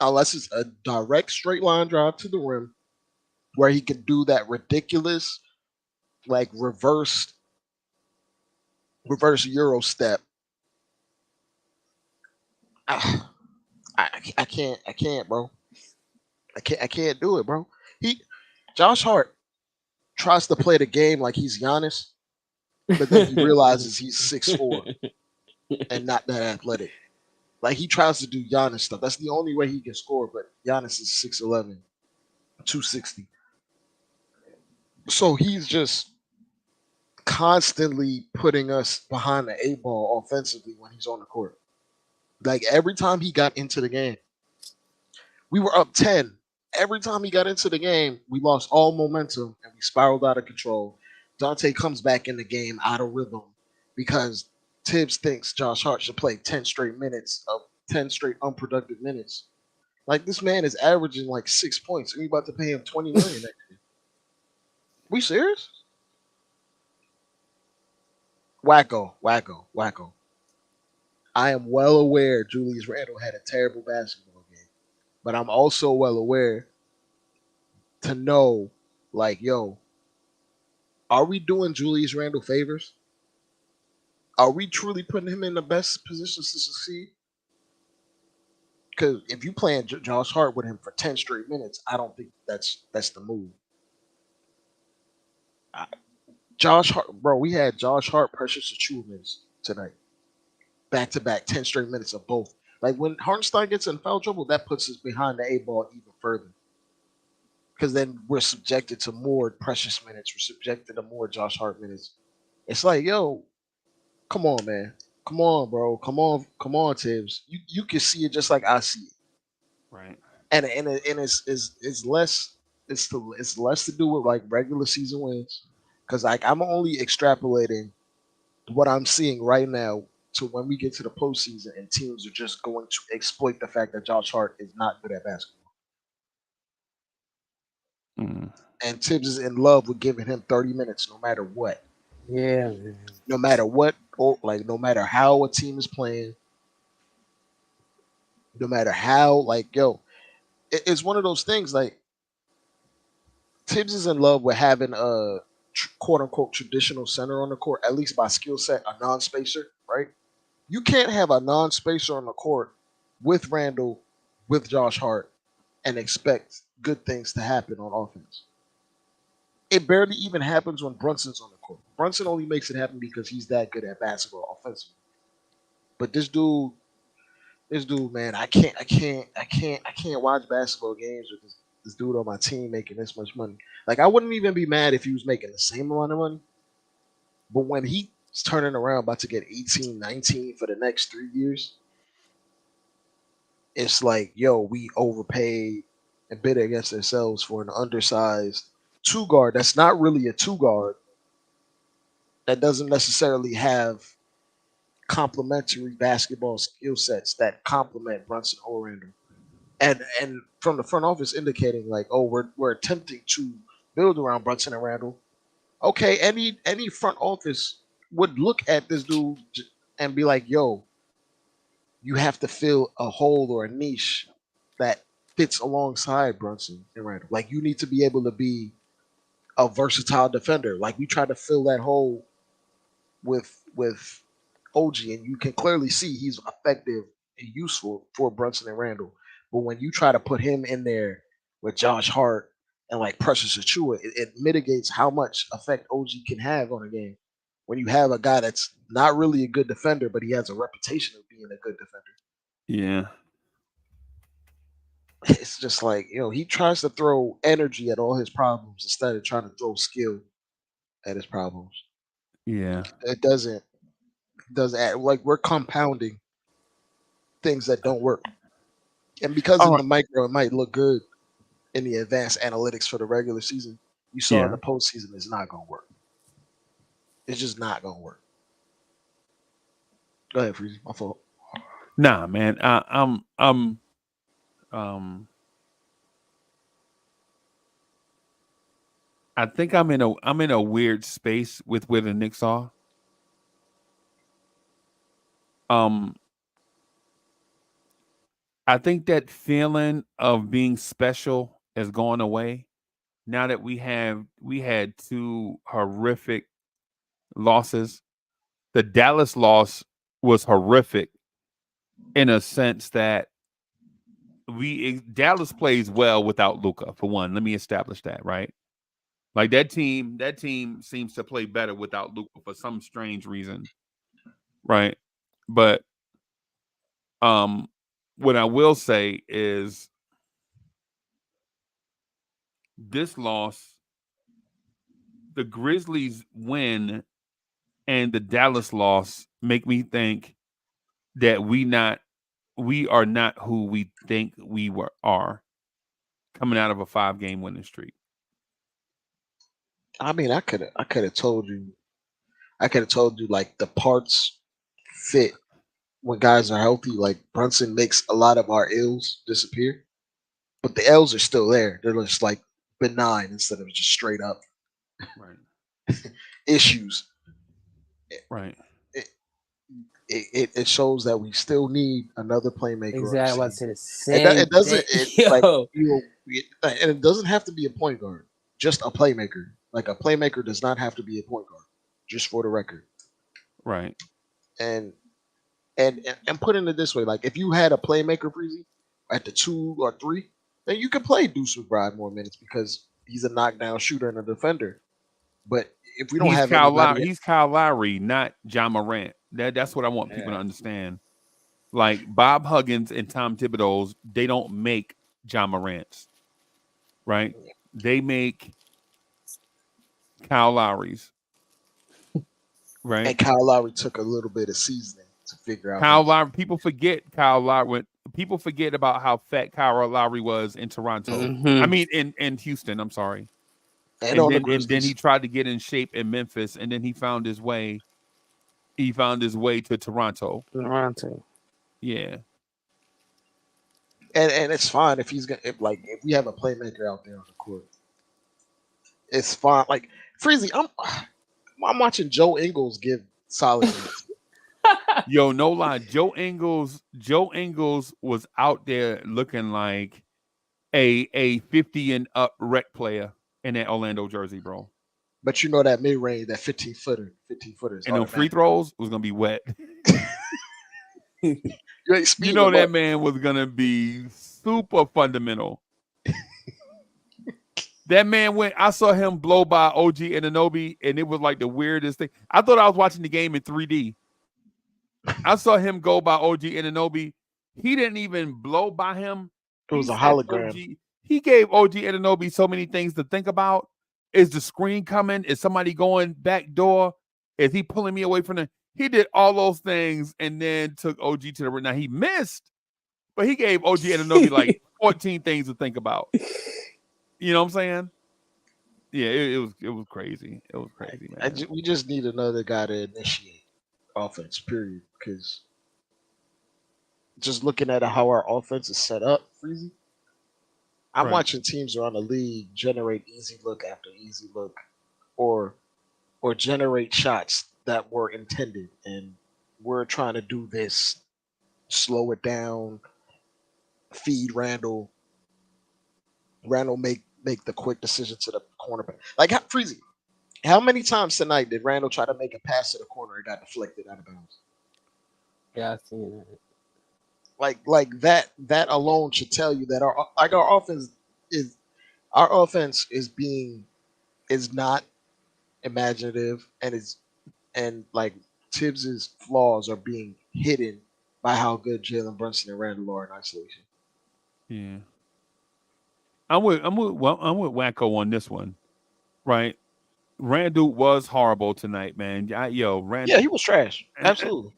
Unless it's a direct straight line drive to the rim where he can do that ridiculous, like reverse Euro step. I can't, bro. I can't do it, bro. Josh Hart tries to play the game like he's Giannis, but then he realizes he's 6'4" and not that athletic. Like he tries to do Giannis stuff. That's the only way he can score, but Giannis is 6'11", 260. So he's just constantly putting us behind the 8 ball offensively when he's on the court. Like every time he got into the game, we were up 10. Every time he got into the game, we lost all momentum and we spiraled out of control. Dante comes back in the game out of rhythm because Tibbs thinks Josh Hart should play 10 straight unproductive minutes. Like this man is averaging like 6 points and we about to pay him $20 million next year. We serious? Wacko. I am well aware Julius Randle had a terrible basketball game, but I'm also well aware to know, like, yo, are we doing Julius Randle favors? Are we truly putting him in the best positions to succeed? Because if you playing Josh Hart with him for 10 straight minutes, I don't think that's the move. I, Josh Hart, bro, we had Josh Hart, Precious Achievements tonight, back to back, 10 straight minutes of both. Like when Hartenstein gets in foul trouble, that puts us behind the eight ball even further. Because then we're subjected to more Precious minutes, we're subjected to more Josh Hart minutes. It's like, yo, come on, man. Come on, bro. Come on, Tibbs. You can see it just like I see it. Right. And it's less it's less to do with like regular season wins. Cause like I'm only extrapolating what I'm seeing right now to when we get to the postseason and teams are just going to exploit the fact that Josh Hart is not good at basketball. Mm. And Tibbs is in love with giving him 30 minutes no matter what. Yeah, man. No matter what, or like no matter how a team is playing, no matter how, like, yo, it's one of those things like Tibbs is in love with having a quote unquote traditional center on the court, at least by skill set, a non spacer, right? You can't have a non spacer on the court with Randall, with Josh Hart, and expect good things to happen on offense. It barely even happens when Brunson's on the court. Brunson only makes it happen because he's that good at basketball offensively. But this dude, man, I can't watch basketball games with this dude on my team making this much money. Like I wouldn't even be mad if he was making the same amount of money. But when he's turning around about to get 18, 19 for the next 3 years, it's like, yo, we overpaid and bid against ourselves for an undersized two guard that's not really a two guard, that doesn't necessarily have complementary basketball skill sets that complement Brunson or Randall. And from the front office indicating like, oh, we're attempting to build around Brunson and Randall. Okay, any front office would look at this dude and be like, yo, you have to fill a hole or a niche that fits alongside Brunson and Randall. Like you need to be able to be a versatile defender. Like we try to fill that hole with OG, and you can clearly see he's effective and useful for Brunson and Randall. But when you try to put him in there with Josh Hart and like Precious Achua, it mitigates how much effect OG can have on a game. When you have a guy that's not really a good defender, but he has a reputation of being a good defender. Yeah. It's just like, he tries to throw energy at all his problems instead of trying to throw skill at his problems. Yeah. It doesn't add, like we're compounding things that don't work. And because All in right. the micro it might look good in the advanced analytics for the regular season, you saw in Yeah. the postseason it's not gonna work. It's just not gonna work. Go ahead, Freezy. My fault. Nah, man. Um I think I'm in a weird space with where the Knicks are. Um I think that feeling of being special is going away now that we had two horrific losses. The Dallas loss was horrific in a sense that Dallas plays well without Luca, for one. Let me establish that, right? Like that team seems to play better without Luca for some strange reason, right? But um what I will say is this loss, the Grizzlies win and the Dallas loss make me think that we are not who we think we are coming out of a 5-game winning streak. I mean, I could have told you like the parts fit when guys are healthy. Like Brunson makes a lot of our ills disappear, but the L's are still there. They're just like benign instead of just straight up Right. issues. Right. It, it shows that we still need another playmaker on the Exactly. I was about to team. say the It, do- same it doesn't. thing. It like Yo. and it doesn't have to be a point guard. Just a playmaker. Like a playmaker does not have to be a point guard. Just for the record. Right. And and putting it this way, like if you had a playmaker, Breezy, at the 2 or 3, then you can play Deuce McBride more minutes because he's a knockdown shooter and a defender. But if we don't have anybody, He's Kyle Lowry, not John Morant. That's what I want people to understand. Like Bob Huggins and Tom Thibodeau's, they don't make John Morant's, right? They make Kyle Lowry's, right? and Kyle Lowry took a little bit of seasoning to figure out. Kyle Lowry. People forget Kyle Lowry. People forget about how fat Kyle Lowry was in Toronto. Mhm. I mean, in Houston. I'm sorry. And And then he tried to get in shape in Memphis, and then he found his way. He found his way to Toronto. Toronto. Yeah. and it's fine if he's gonna if we have a playmaker out there on the court. It's fine. Like Freezie, I'm watching Joe Ingles give solid minutes. Yo, no lie. Joe Ingles was out there looking like a 50 and up rec player in that Orlando jersey, bro. But you know that mid range, that 15 footers. And those free throws was gonna be wet. You ain't You speeding know them that up. man was gonna be super fundamental. That man went. I saw him blow by OG Anunoby, and it was like the weirdest thing. I thought I was watching the game in 3D. I saw him go by OG Anunoby. He didn't even blow by him. It was He a said hologram. he gave OG Anunoby so many things to think about. Is the screen coming? Is somebody going back door? Is he pulling me away from the? He did all those things and then took OG to the rim. Now he missed, but he gave OG Anunoby like 14 things to think about. You know what I'm saying? Yeah, it was crazy. It was crazy, man. We just need another guy to initiate offense, period. Because just looking at how our offense is set up, Freezy, I'm Right. watching teams around the league generate easy look after easy look, or generate shots that were intended, and we're trying to do this, slow it down, feed Randall. Randall make the quick decision to the cornerback. Like Freezy, how many times tonight did Randall try to make a pass to the corner and got deflected out of bounds? Yeah, I've seen that. Like that alone should tell you that our offense is not imaginative, and like Tibbs's flaws are being hidden by how good Jalen Brunson and Randall are in isolation. Yeah. I'm with Wacko on this one, right? Randall was horrible tonight, man. Randall. Yeah, he was trash. Absolutely.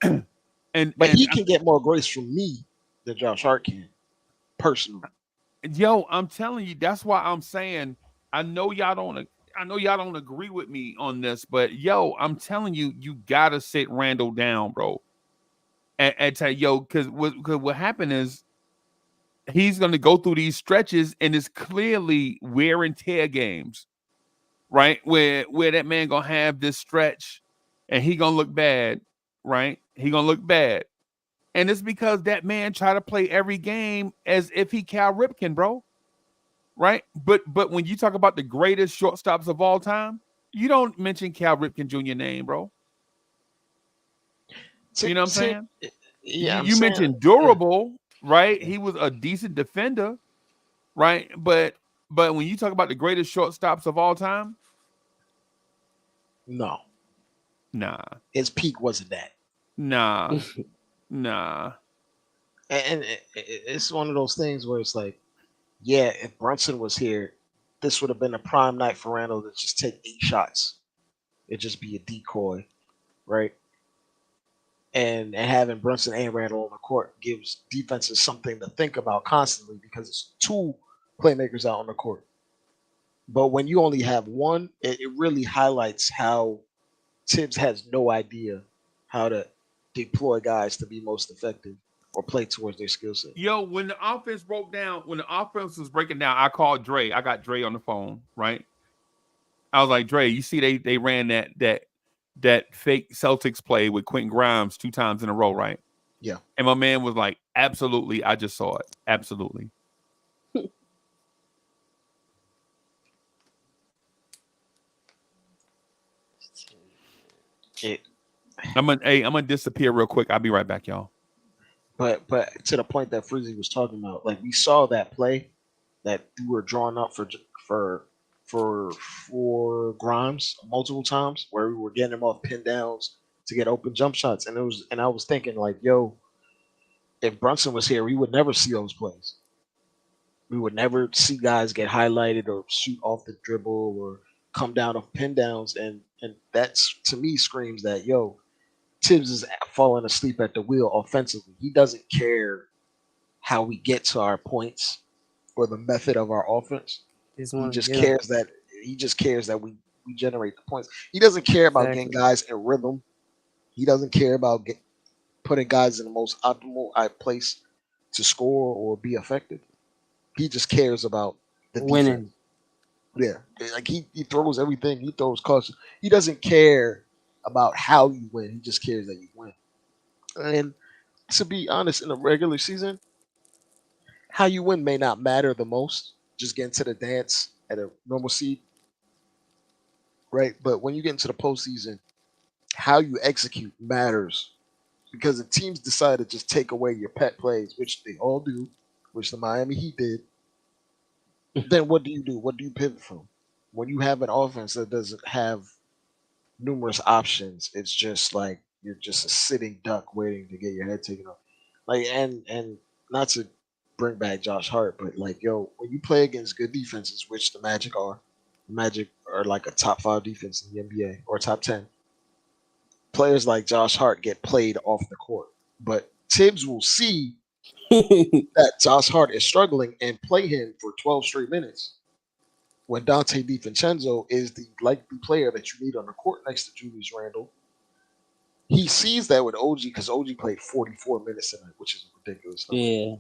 But he can get more grace from me than Josh Hart can, personally. I'm telling you, that's why I'm saying I know y'all don't agree with me on this, but I'm telling you, you gotta sit Randall down, bro. And tell because what happened is he's gonna go through these stretches, and it's clearly wear and tear games, right? Where that man gonna have this stretch, and he gonna look bad, right? He gonna look bad. And it's because that man try to play every game as if he Cal Ripken, bro. Right? But when you talk about the greatest shortstops of all time, you don't mention Cal Ripken Jr. name, bro. You know what I'm saying? Yeah, you mentioned durable, right? He was a decent defender, right? But when you talk about the greatest shortstops of all time, no, nah, his peak wasn't that. Nah. And it's one of those things where it's like, yeah, if Brunson was here, this would have been a prime night for Randall to just take 8 shots. It'd just be a decoy, right? And having Brunson and Randall on the court gives defenses something to think about constantly because it's 2 playmakers out on the court. But when you only have one, it really highlights how Tibbs has no idea how to deploy guys to be most effective or play towards their skill set. When the offense was breaking down, I called Dre. I got Dre on the phone, right? I was like, Dre, you see they ran that fake Celtics play with Quentin Grimes 2 times in a row, right? Yeah. And my man was like, absolutely, I just saw it. Absolutely. I'm gonna disappear real quick. I'll be right back, y'all. But to the point that Freezie was talking about, like we saw that play that we were drawn up for for Grimes multiple times where we were getting him off pin downs to get open jump shots, and I was thinking like, yo, if Brunson was here, we would never see those plays. We would never see guys get highlighted or shoot off the dribble or come down off pin downs, and that's to me screams that yo, Tibbs is falling asleep at the wheel offensively. He doesn't care how we get to our points or the method of our offense. Just He want to just get him. cares that we generate the points. He doesn't care about getting Exactly. guys in rhythm. He doesn't care about putting guys in the most optimal place to score or be effective. He just cares about the defense. Winning. Yeah, like he throws everything. He throws caution. He doesn't care about how you win. He just cares that you win. And to be honest, in a regular season, how you win may not matter the most. Just get into the dance at a normal seed, right? But when you get into the postseason, how you execute matters because if teams decide to just take away your pet plays, which they all do, which the Miami Heat did, then what do you do? What do you pivot from? When you have an offense that doesn't have numerous options, it's just like you're just a sitting duck waiting to get your head taken off. Like and not to bring back Josh Hart, but like yo, when you play against good defenses, which the Magic are like a top 5 defense in the NBA or top 10. Players like Josh Hart get played off the court, but Tibbs will see that Josh Hart is struggling and play him for 12 straight minutes when Dante DiVincenzo is the likely player that you need on the court next to Julius Randle. He sees that with OG because OG played 44 minutes tonight, which is a ridiculous number. Yeah.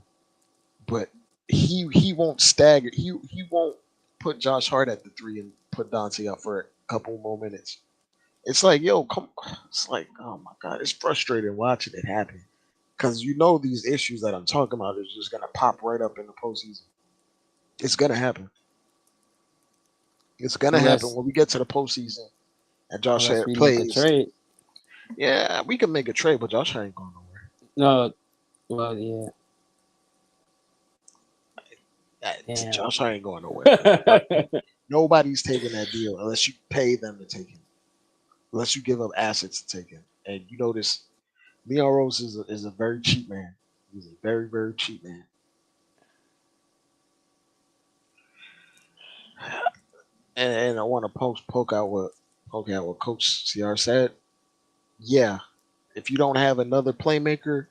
But he won't stagger. He won't put Josh Hart at the 3 and put Dante up for a couple more minutes. It's like, yo, come. It's like, oh my god, it's frustrating watching it happen because you know these issues that I'm talking about is just gonna pop right up in the postseason. It's gonna happen. It's gonna happen Unless when we get to the postseason and Josh unless Hart we make a plays. trade. Yeah, we can make a trade, but Josh Hart ain't going nowhere. No. Well, yeah. Damn. Josh Hart ain't going nowhere. Nobody's taking that deal unless you pay them to take him. Unless you give up assets to take him. And you notice Leon Rose is a very cheap man. He's a very, very cheap man. And I want to poke out what Coach CR said. Yeah, if you don't have another playmaker,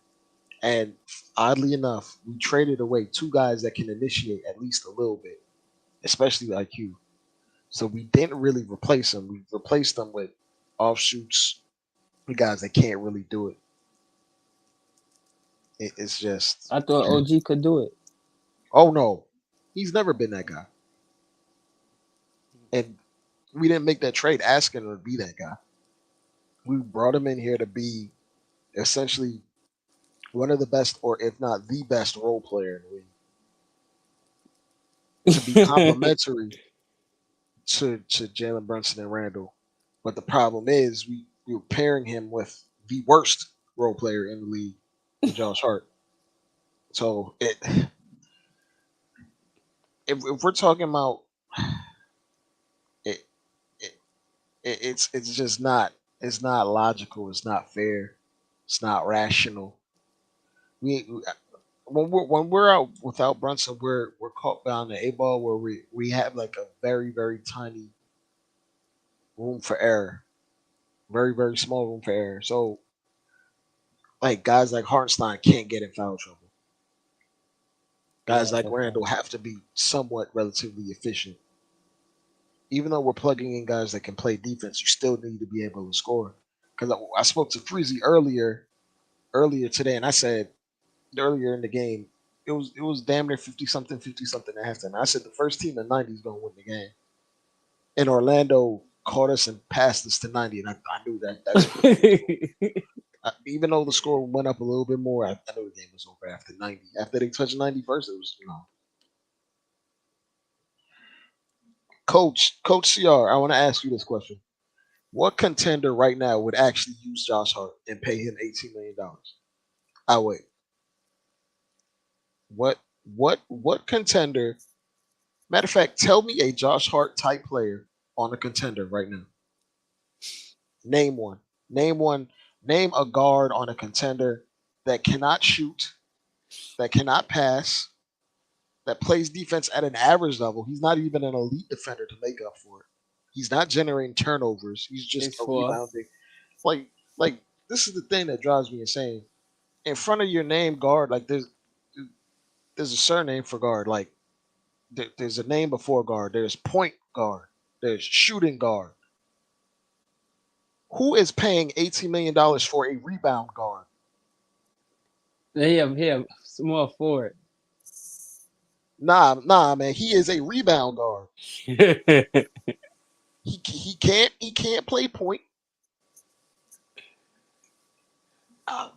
and oddly enough, we traded away 2 guys that can initiate at least a little bit, especially IQ. So we didn't really replace them. We replaced them with offshoots, guys that can't really do it. It's just. I thought OG could do it. Oh no, he's never been that guy. And we didn't make that trade asking him to be that guy. We brought him in here to be essentially one of the best, or if not the best, role player in the league. To be complementary to Jalen Brunson and Randall. But the problem is we were pairing him with the worst role player in the league, Josh Hart. So if we're talking about it's just not logical, it's not fair, it's not rational. When we're out without Brunson, we're caught behind the 8 ball where we have like a very, very tiny room for error, very, very small room for error. So like guys like Hartenstein can't get in foul trouble. Guys like Randall have to be somewhat relatively efficient. Even though we're plugging in guys that can play defense, you still need to be able to score. Because I spoke to Freezie earlier today, and I said earlier in the game, it was damn near 50-something at halftime. I said the first team in 90 is going to win the game. And Orlando caught us and passed us to 90, and I knew that. That's even though the score went up a little bit more, I knew the game was over after 90. After they touched 90 first, it was, Coach CR, I want to ask you this question. What contender right now would actually use Josh Hart and pay him $18 million? I'll wait. What contender? Matter of fact, tell me a Josh Hart type player on a contender right now. Name one. Name one. Name a guard on a contender that cannot shoot, that cannot pass, that plays defense at an average level. He's not even an elite defender to make up for it. He's not generating turnovers. He's just a 6'4". rebounding. Like this is the thing that drives me insane. In front of your name guard, like there's a surname for guard. Like there's a name before guard. There's point guard. There's shooting guard. Who is paying $18 million for a rebound guard? He have small forward. Nah, man. He is a rebound guard. He can't play point. Uh,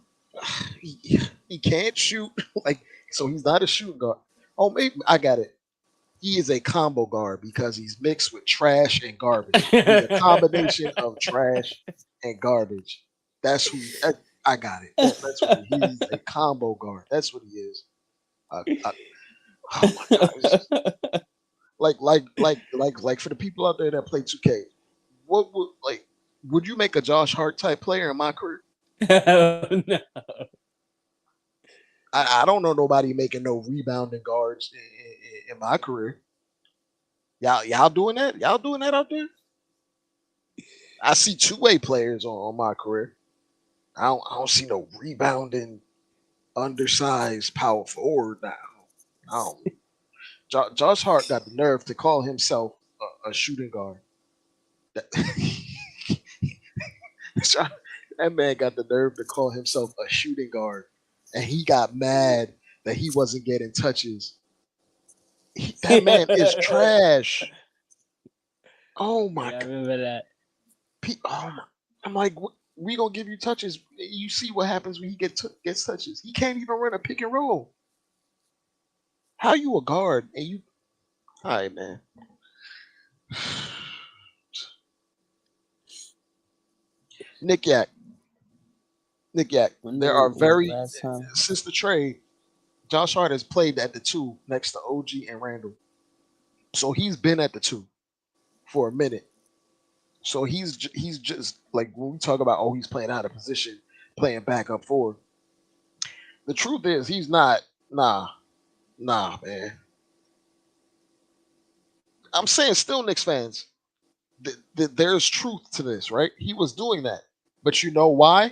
he can't shoot. Like so, he's not a shooting guard. Oh, maybe I got it. He is a combo guard because he's mixed with trash and garbage. He's a combination of trash and garbage. That's who. I got it. That's what he's a combo guard. That's what he is. Oh my god! Like for the people out there that play 2K, what would you make a Josh Hart type player in my career? No. I don't know nobody making no rebounding guards in my career. Y'all doing that? Y'all doing that out there? I see two-way players on my career. I don't see no rebounding, undersized power forward now. I don't. Josh Hart got the nerve to call himself a shooting guard. That, that man got the nerve to call himself a shooting guard, and he got mad that he wasn't getting touches. That man is trash. Oh my Yeah, I god! remember that. I'm like, we gonna give you touches. You see what happens when he gets touches. He can't even run a pick and roll. How you a guard and you? All right, man. Nick Yak. When There are was very last time? since the trade, Josh Hart has played at the two next to OG and Randall. So he's been at the two for a minute. So he's just like when we talk about he's playing out of position, playing back up forward. The truth is he's not. Nah, man. I'm saying still Knicks fans. There's truth to this, right? He was doing that, but you know why?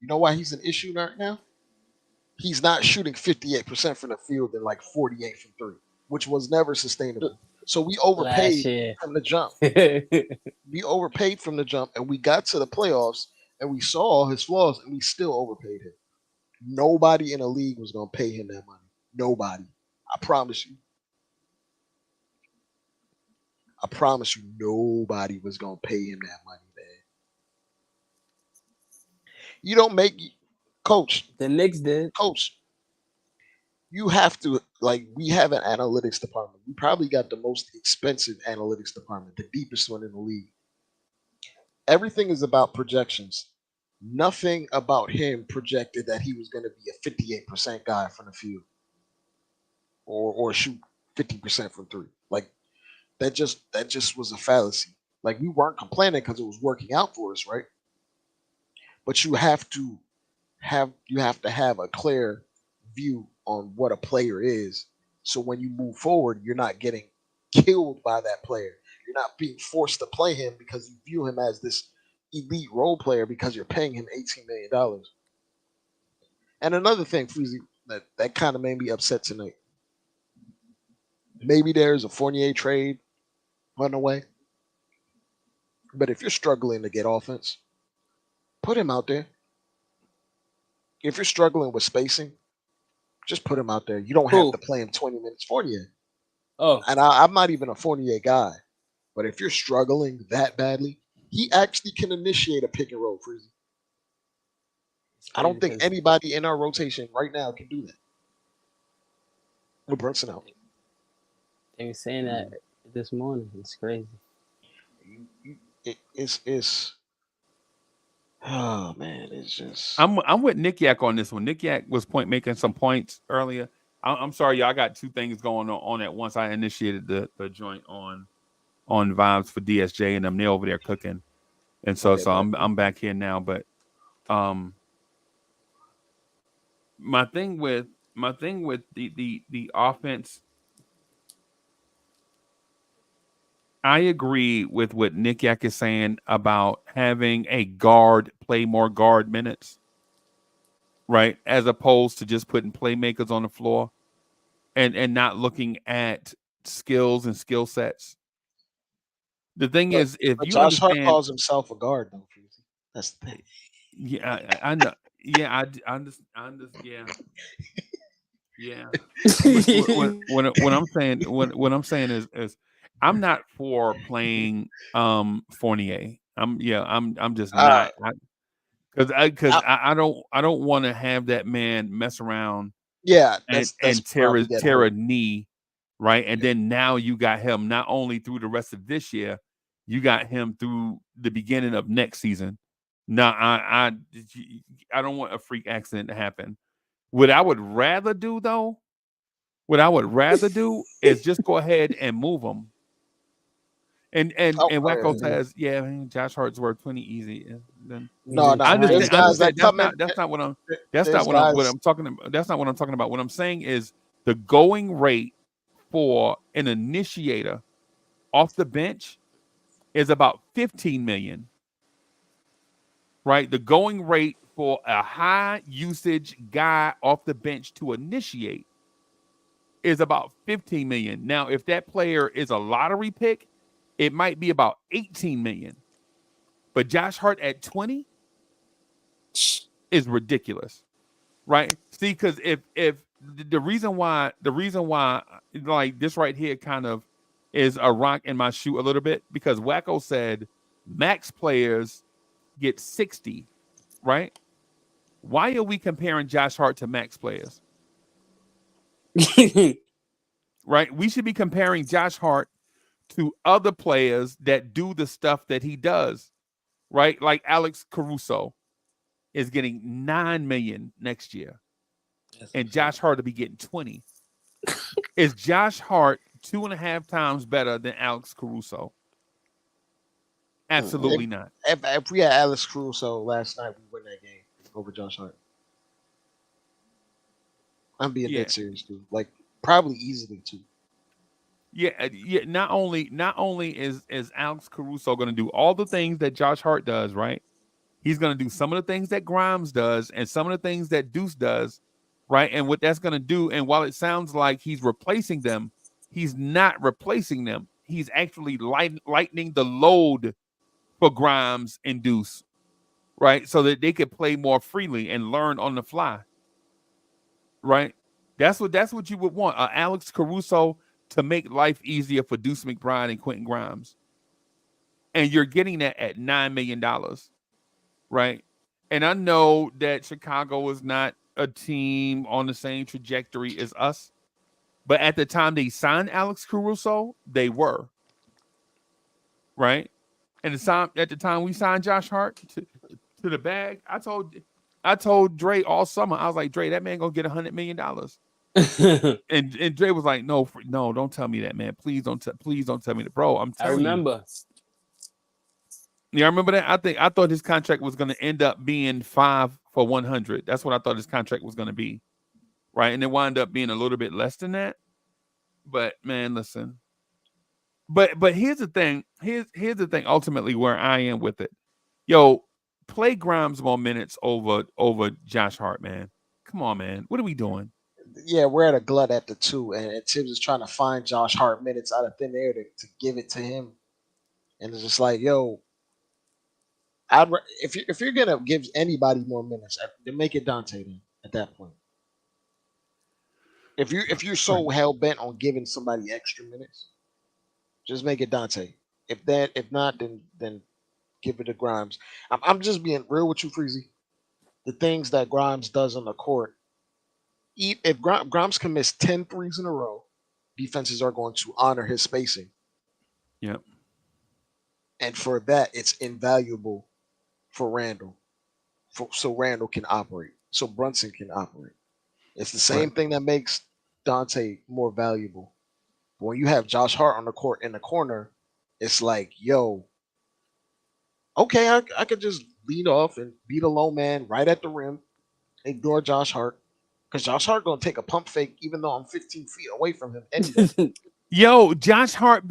You know why he's an issue right now? He's not shooting 58% from the field and like 48 from three, which was never sustainable. So we Last overpaid year. from the jump. We overpaid from the jump, and we got to the playoffs, and we saw all his flaws, and we still overpaid him. Nobody in the league was going to pay him that money. Nobody. I promise you. Nobody was going to pay him that money, man. You don't make coach. The Knicks did. Coach, you have to we have an analytics department. We probably got the most expensive analytics department, the deepest one in the league. Everything is about projections. Nothing about him projected that he was going to be a 58% guy from the field or shoot 50% from three. Like that just was a fallacy. Like we weren't complaining because it was working out for us, right? But you have to have a clear view on what a player is. So when you move forward, you're not getting killed by that player. You're not being forced to play him because you view him as this elite role player because you're paying him $18 million. And another thing, Freezie, that kind of made me upset tonight. Maybe there's a Fournier trade on the way. But if you're struggling to get offense, put him out there. If you're struggling with spacing, just put him out there. You don't have to play him 20 minutes. Fournier. Oh, And I'm not even a Fournier guy. But if you're struggling that badly, he actually can initiate a pick and roll, Freezy. I don't think anybody in our rotation right now can do that. With Brunson out. They were saying that this morning. It's crazy. It's oh man, it's just I'm with Nick Yak on this one. Nick Yak was making some points earlier. I'm sorry, y'all. I got two things going on at once. I initiated the joint on vibes for DSJ, and they're over there cooking, and so Okay, man. I'm back here now. But um, my thing with the offense, I agree with what Nick Yak is saying about having a guard play more guard minutes, right, as opposed to just putting playmakers on the floor and not looking at skills and skill sets. The thing But is, if but you Josh Hart understand, calls himself a guard, though. Freezy. That's the thing. yeah, I know, yeah, yeah, yeah. But what I'm saying, what I'm saying is, I'm not for playing Fournier. I'm just All not. right. I don't want to have that man mess around Yeah, and that's probably get tear a hurt. knee, right? And Yeah. then now you got him not only through the rest of this year, you got him through the beginning of next season. Now I don't want a freak accident to happen. What I would rather do though, what I would rather do is just go ahead and move him. Oh, And Wacko yeah. says, yeah, man, Josh Hart's worth 20 easy. Then No, I no. understand. There's I guys understand. that come in. That's not what I'm. There's guys. I'm talking about. That's not what I'm talking about. What I'm saying is the going rate for an initiator off the bench is about 15 million. Right. The going rate for a high usage guy off the bench to initiate is about 15 million. Now, if that player is a lottery pick, it might be about 18 million. But Josh Hart at 20 is ridiculous. Right? See, because if the reason why like this right here kind of is a rock in my shoe a little bit, because Wacko said max players get 60, right? Why are we comparing Josh Hart to max players? Right? We should be comparing Josh Hart to other players that do the stuff that he does, right? Like Alex Caruso is getting 9 million next year, and Josh Hart will be getting 20. Is Josh Hart 2.5 times better than Alex Caruso? Absolutely not. If we had Alex Caruso last night, we win that game over Josh Hart. I'm being Yeah, dead serious, dude. Like probably easily too. yeah. Not only is Alex Caruso going to do all the things that Josh Hart does, right? He's going to do some of the things that Grimes does and some of the things that Deuce does, right? And what that's going to do, and while it sounds like he's replacing them, he's not replacing them. He's actually lightening the load for Grimes and Deuce, right? So that they could play more freely and learn on the fly, right? That's what you would want. Alex Caruso to make life easier for Deuce McBride and Quentin Grimes. And you're getting that at $9 million. Right. And I know that Chicago is not a team on the same trajectory as us, but at the time they signed Alex Caruso, they were. Right. And at the time we signed Josh Hart to the bag, I told Dre all summer, I was like, Dre, that man gonna get $100 million. And Dre was like, no, don't tell me that, man. Please don't tell me that, bro. I'm I telling you. remember. Yeah, I remember that. I thought his contract was going to end up being 5 for 100. That's what I thought his contract was going to be, right? And it wound up being a little bit less than that. But man, listen. But here's the thing. Here's the thing. Ultimately, where I am with it, yo, play Grimes more minutes over Josh Hart, man. Come on, man. What are we doing? Yeah, we're at a glut at the two, and Tibbs is trying to find Josh Hart minutes out of thin air to give it to him. And it's just like, yo, if you're gonna give anybody more minutes, then make it Dante then at that point. If you're Right. so hell bent on giving somebody extra minutes, just make it Dante. If not, then give it to Grimes. I'm just being real with you, Freezy. The things that Grimes does on the court, if Grimes can miss 10 threes in a row, defenses are going to honor his spacing. Yep. And for that, it's invaluable for Randall. So Randall can operate. So Brunson can operate. It's the Right. same thing that makes Dante more valuable. But when you have Josh Hart on the court in the corner, it's like, yo, okay, I could just lead off and beat a low man right at the rim, ignore Josh Hart, because Josh Hart gonna take a pump fake even though I'm 15 feet away from him anyway. Yo, Josh Hart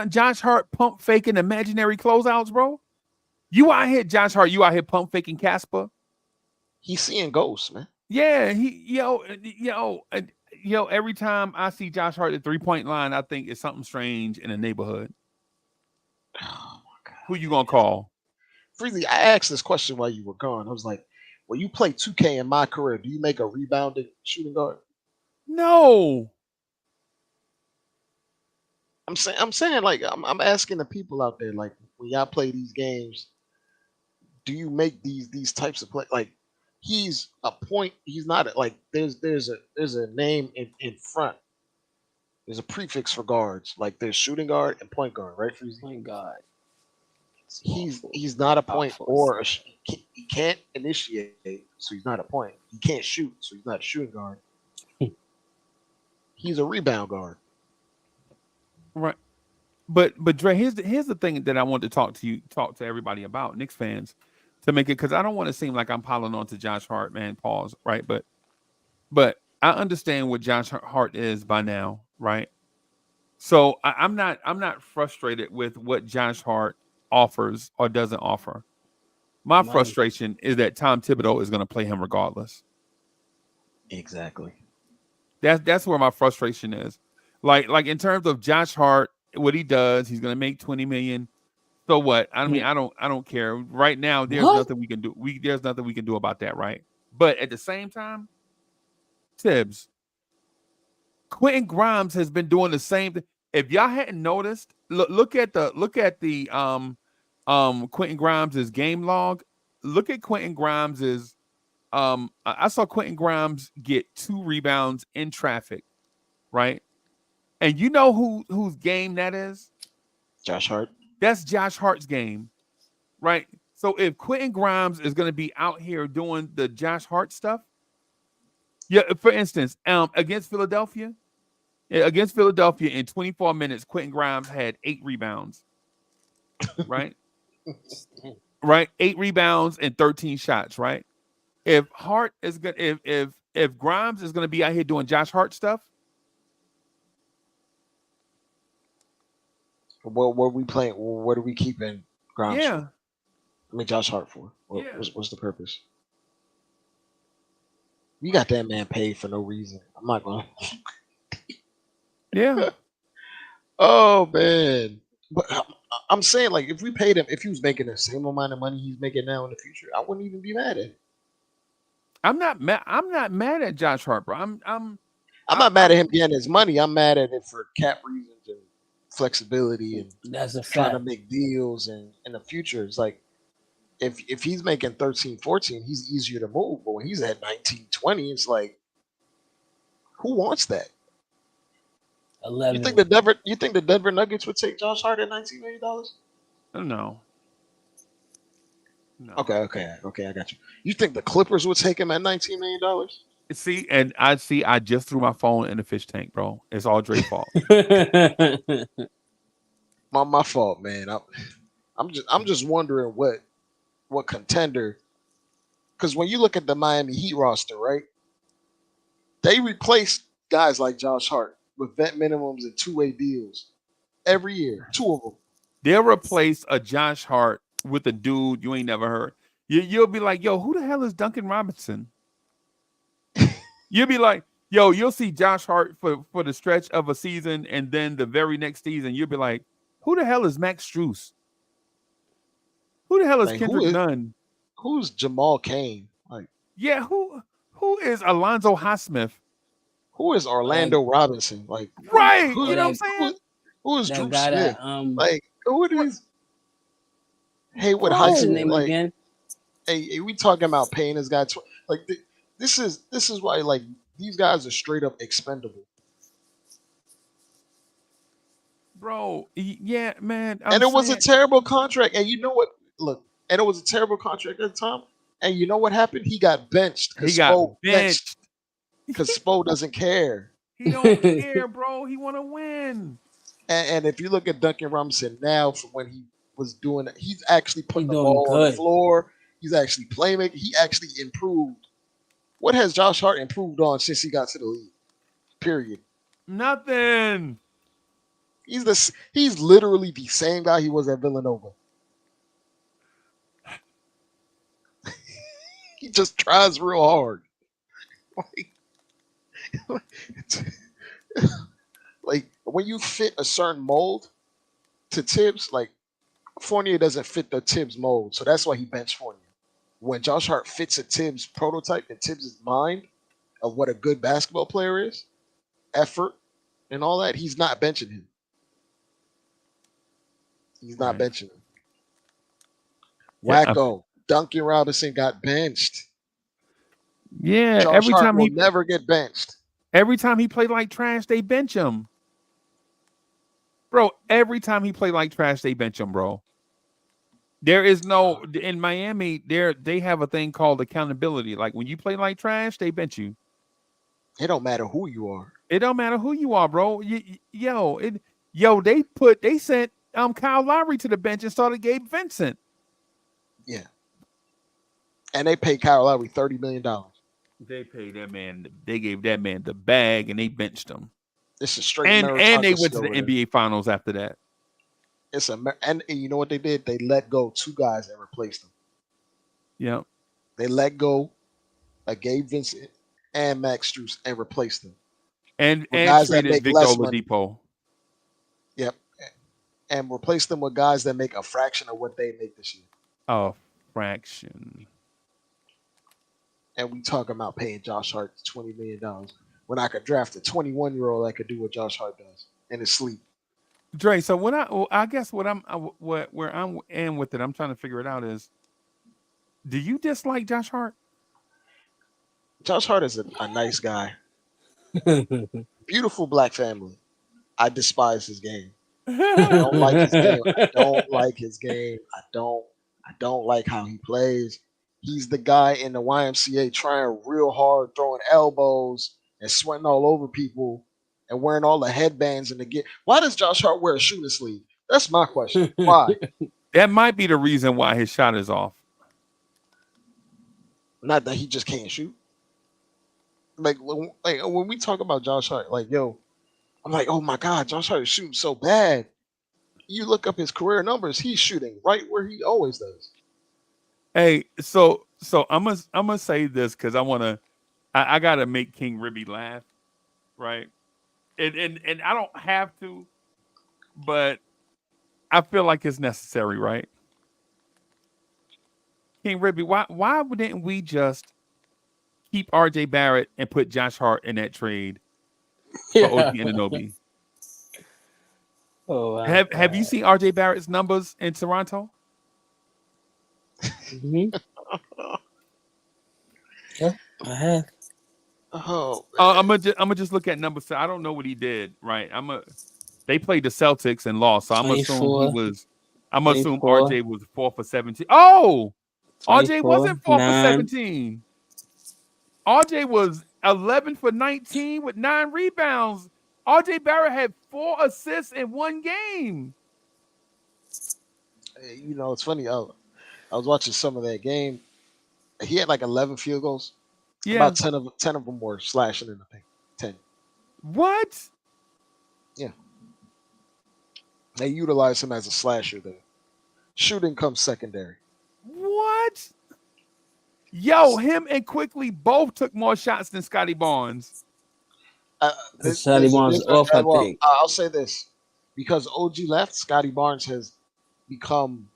Josh Hart pump faking imaginary closeouts, bro. You out here, Josh Hart. You out here pump faking Casper. He's seeing ghosts, man. Yeah, yo. Every time I see Josh Hart at the 3-point line, I think it's something strange in the neighborhood. Oh my god. Who you gonna call? Freezie, I asked this question while you were gone. I was like, when you play 2K in my career, do you make a rebounding shooting guard? No. I'm saying like I'm asking the people out there, like when y'all play these games, do you make these types of play? Like he's a point, he's not like there's a name in front. There's a prefix for guards. Like there's shooting guard and point guard, right? Freezie? Point guard. He's not a point Powerful. or he can't initiate, so he's not a point. He can't shoot, so he's not a shooting guard. He's a rebound guard. Right. But Dre, here's the thing that I want to talk to everybody about, Knicks fans, to make it, because I don't want to seem like I'm piling on to Josh Hart, man. Pause. Right. But I understand what Josh Hart is by now, right? So I'm not frustrated with what Josh Hart offers or doesn't offer. My frustration is that Tom Thibodeau is going to play him regardless. Exactly. That's where my frustration is. Like in terms of Josh Hart, what he does, he's gonna make $20 million. So what? I mean, I don't care. Right now, there's nothing we can do. There's nothing we can do about that, right? But at the same time, Tibbs, Quentin Grimes has been doing the same thing. If y'all hadn't noticed, look at the Quentin Grimes' game log. Look at Quentin Grimes' I saw Quentin Grimes get 2 rebounds in traffic, right? And you know whose game that is? Josh Hart. That's Josh Hart's game, right? So if Quentin Grimes is going to be out here doing the Josh Hart stuff, yeah. For instance, against Philadelphia in 24 minutes, Quentin Grimes had 8 rebounds, right? Right, 8 rebounds and 13 shots, right? If Hart is good, if Grimes is going to be out here doing Josh Hart stuff. What are we playing? What are we keeping Grimes for? I mean, Josh Hart for? What's the purpose? We got that man paid for no reason. I'm not going to. Yeah. Oh, man. But I'm saying, like, if we paid him, if he was making the same amount of money he's making now in the future, I wouldn't even be mad at him. I'm not mad at Josh Hart, bro. I'm not mad at him getting his money. I'm mad at it for cap reasons and flexibility and that's a trying fact. to make deals, and in the future it's like if he's making 13 14 he's easier to move, but when he's at 19 20 it's like, who wants that? 11. You think the Denver Nuggets would take Josh Hart at $19 million? No. Okay, I got you. You think the Clippers would take him at $19 million? See, I just threw my phone in the fish tank, bro. It's all Dre's fault. My fault, man. I'm just wondering what contender, because when you look at the Miami Heat roster, right, they replace guys like Josh Hart with vet minimums and 2-way deals every year. 2 of them. They'll replace a Josh Hart with a dude you ain't never heard. You'll be like, yo, who the hell is Duncan Robinson? You'll be like, yo, you'll see Josh Hart for the stretch of a season, and then the very next season, you'll be like, who the hell is Max Strus? Who the hell is Kendrick Nunn? Who's Jamal Cain? Like, yeah, who is Alonzo Highsmith? Who is Orlando Robinson? Like, right? You know what I'm saying? Who is Drew guy Smith? Like, who are these? Haywood High What's his School. name Like, again? hey, we talking about paying this guy? Like, this is why, like, these guys are straight up expendable. Bro, yeah, man. And it was a terrible contract. And you know what? Look, and it was a terrible contract at the time. And you know what happened? He got benched. He got benched because Spo doesn't care. He don't care, bro. He want to win. And if you look at Duncan Robinson now, from when he was doing it, he's actually He putting the doing ball on the good. floor. He's actually playmaking. He actually improved. What has Josh Hart improved on since he got to the league? Period. Nothing. He's literally the same guy he was at Villanova. He just tries real hard. Like, like when you fit a certain mold to Tibbs, like Fournier doesn't fit the Tibbs mold, so that's why he benched Fournier. When Josh Hart fits a Tibbs prototype in Tibbs' mind of what a good basketball player is, effort and all that, he's not benching him. He's not Right. benching him. Yeah, Wacko. Duncan Robinson got benched. yeah. Josh Hart will never get benched. Every time he played like trash, they bench him. Bro, every time he played like trash, they bench him, bro. There is no in Miami, they have a thing called accountability. Like when you play like trash, they bench you. It don't matter who you are. It don't matter who you are, bro. They sent Kyle Lowry to the bench and started Gabe Vincent. Yeah. And they paid Kyle Lowry $30 million. They paid that man. They gave that man the bag and they benched him. It's a straight And they went to the over there. NBA Finals after that. And you know what they did? They let go 2 guys and replaced them. Yeah. They let go of Gabe Vincent and Max Strus and replaced them. And guys that traded make Victor less money. Oladipo. Yep. And replace them with guys that make a fraction of what they make this year. A fraction. And we talk about paying Josh Hart $20 million when I could draft a 21-year-old that could do what Josh Hart does in his sleep. Dre, so where I'm in with it, I'm trying to figure it out is, do you dislike Josh Hart? Josh Hart is a nice guy. Beautiful black family. I despise his game. I don't like his game. I don't like his game. I don't like how he plays. He's the guy in the YMCA trying real hard, throwing elbows and sweating all over people and wearing all the headbands in the gear. Why does Josh Hart wear a shooting sleeve? That's my question. Why? That might be the reason why his shot is off. Not that he just can't shoot. Like when we talk about Josh Hart, like, yo, I'm like, oh my God, Josh Hart is shooting so bad. You look up his career numbers, he's shooting right where he always does. Hey, so I'm gonna say this because I gotta make King Ribby laugh, right? And I don't have to, but I feel like it's necessary, right? King Ribby, why wouldn't we just keep RJ Barrett and put Josh Hart in that trade for OG Anunoby? Oh, wow. Have you seen RJ Barrett's numbers in Toronto? Mm-hmm. Yeah, I have. Oh, I'm gonna just look at numbers. I don't know what he did. Right. They played the Celtics and lost. So I'm assuming RJ was 4 for 17. Oh, RJ wasn't 4 for 17. RJ was 11 for 19 with 9 rebounds. RJ Barrett had 4 assists in 1 game. you know, it's funny. I was watching some of that game. He had like 11 field goals. Yeah. About 10 of them were slashing in the paint. 10. What? Yeah. They utilize him as a slasher there. Shooting comes secondary. What? Yo, him and Quickly both took more shots than Scotty Barnes. Scotty Barnes is off, I think. I'll say this. Because OG left, Scotty Barnes has become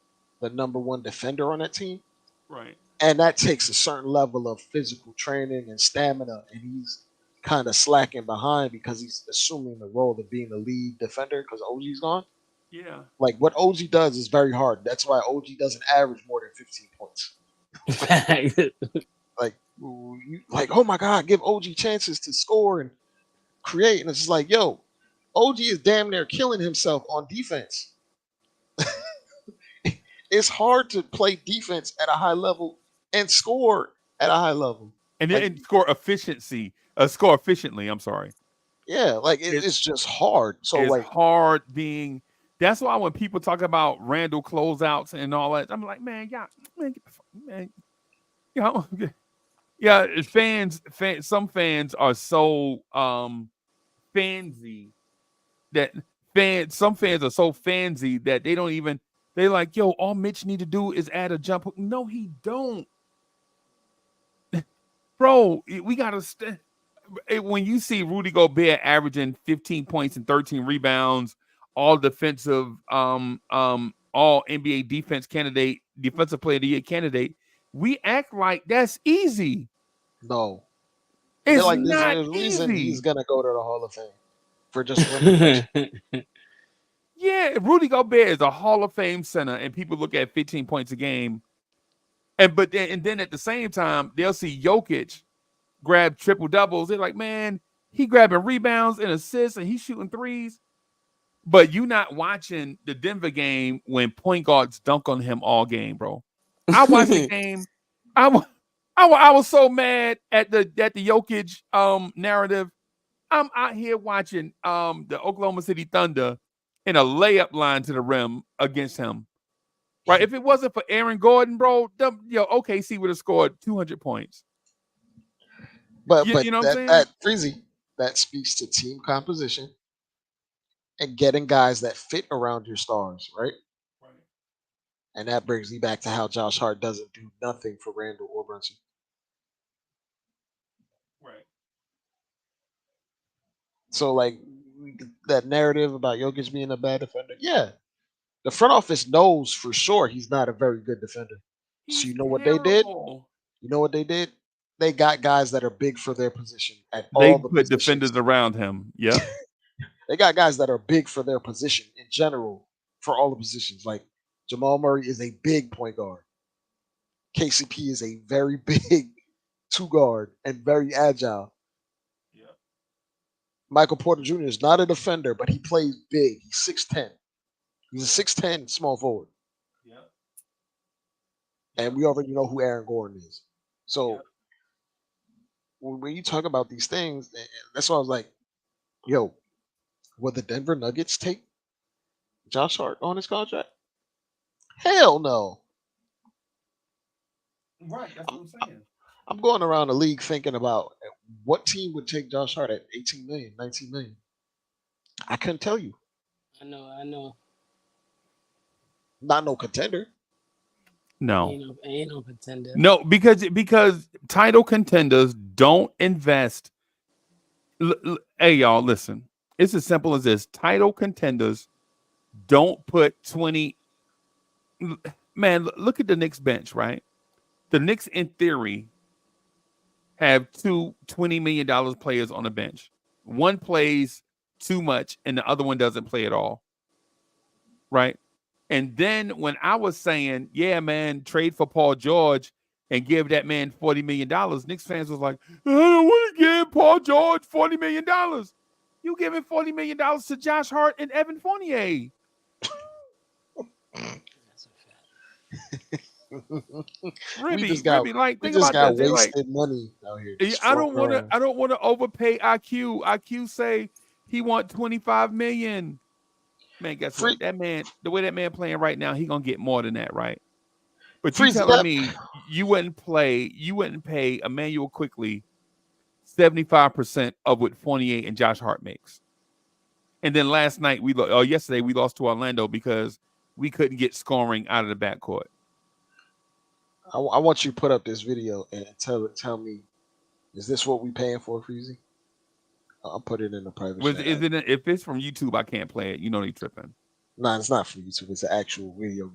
the number 1 defender on that team. Right. And that takes a certain level of physical training and stamina. And he's kind of slacking behind because he's assuming the role of being the lead defender because OG's gone. Yeah. Like what OG does is very hard. That's why OG doesn't average more than 15 points. Like, oh my God, give OG chances to score and create. And it's just like, yo, OG is damn near killing himself on defense. It's hard to play defense at a high level and score at a high level. And then score efficiently. I'm sorry. Yeah, like it's just hard. So It's like, hard being. That's why when people talk about Randall closeouts and all that, I'm like, man, y'all, man, get the fuck, man, you know, yeah. Some fans are so fansy that some fans are so fansy that they don't even. They like, yo, all Mitch need to do is add a jump hook. No, he don't, bro. We gotta. When you see Rudy Gobert averaging 15 points and 13 rebounds, all defensive, all NBA defensive player of the year candidate, we act like that's easy. no, they're It's like, there's not a reason he's easy. gonna go to the Hall of Fame for just winning that shit. Yeah, Rudy Gobert is a Hall of Fame center, and people look at 15 points a game, and then at the same time they'll see Jokic grab triple doubles. They're like, man, he grabbing rebounds and assists, and he's shooting threes. But you not watching the Denver game when point guards dunk on him all game, bro. I watched the game. I was so mad at the Jokic narrative. I'm out here watching the Oklahoma City Thunder in a layup line to the rim against him. Right? If it wasn't for Aaron Gordon, bro, OKC would have scored 200 points. But You know what I'm saying? that Freezy, that speaks to team composition and getting guys that fit around your stars, right? And that brings me back to how Josh Hart doesn't do nothing for Randall or Brunson. Right. So like that narrative about Jokic being a bad defender, yeah, the front office knows for sure he's not a very good defender. So He's you know what they did? terrible. You know what they did? They got guys that are big for their position at They all the put positions. defenders around him. Yep. They got guys that are big for their position in general for all the positions. Like Jamal Murray is a big point guard. KCP is a very big two guard and very agile. Yep. Michael Porter Jr. is not a defender, but he plays big. He's 6'10. He's a 6'10 small forward. Yep. And we already know who Aaron Gordon is. So Yep. when you talk about these things, that's why I was like, yo, will the Denver Nuggets take Josh Hart on his contract? Hell no. Right, that's what I'm saying. I'm going around the league thinking about what team would take Josh Hart at 18 million, 19 million. I couldn't tell you. I know. Not no contender. No. Ain't no contender. No, because title contenders don't invest. Hey, y'all, listen. It's as simple as this. Title contenders don't put 20. Man, look at the Knicks bench, right? The Knicks, in theory, have two $20 million players on the bench. One plays too much, and the other one doesn't play at all. Right? And then when I was saying, yeah, man, trade for Paul George and give that man $40 million, Knicks fans was like, I don't want to give Paul George $40 million. You giving $40 million to Josh Hart and Evan Fournier. We just got wasted money out here. I don't want to overpay IQ. IQ say he want $25 million. Man, guess what? That man, the way that man playing right now, he gonna get more than that, right? But you telling me you wouldn't pay Emmanuel Quickly 75% of what Fournier and Josh Hart makes. And then yesterday we lost to Orlando because we couldn't get scoring out of the backcourt. I want you to put up this video and tell me, is this what we paying for, Freezie? I'll put it in the private chat. If it's from YouTube, I can't play it. You know they tripping. Nah, it's not from YouTube. It's an actual video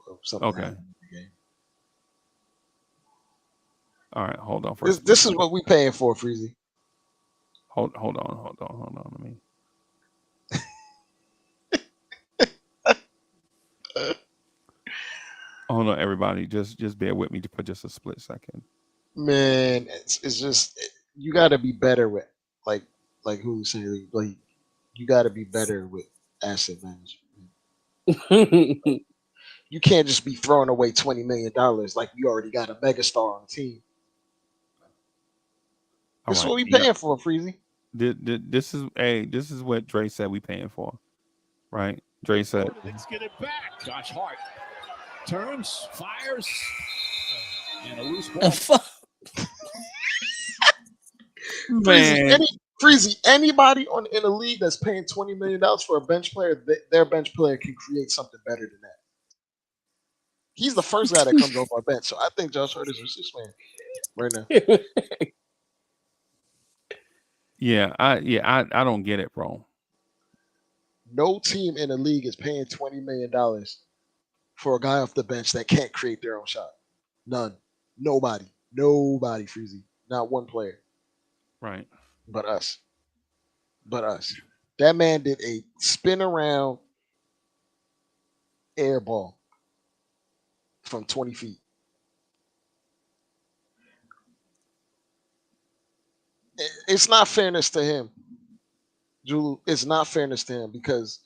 of something. Okay. In the game. All right, hold on. This is what we paying for, Freezie. Hold on. Let me. Hold on, everybody. Just bear with me for just a split second. Man, it's just you got to be better with like who was saying, like you got to be better with asset management. You can't just be throwing away $20 million like we already got a megastar on the team. That's what we paying for, Freezie. This is what Dre said we paying for, right? Dre said. Knicks get it back. Josh Hart turns, fires, and a loose ball. Man, Freezie, anybody in the league that's paying $20 million for a bench player, their bench player can create something better than that. He's the first guy that comes off our bench, so I think Josh Hart is a sixth man right now. I don't get it, bro. No team in the league is paying $20 million for a guy off the bench that can't create their own shot. None. Nobody, Freezie. Not one player. Right. But us. That man did a spin around air ball from 20 feet. It's not fairness to him, Julu. It's not fairness to him because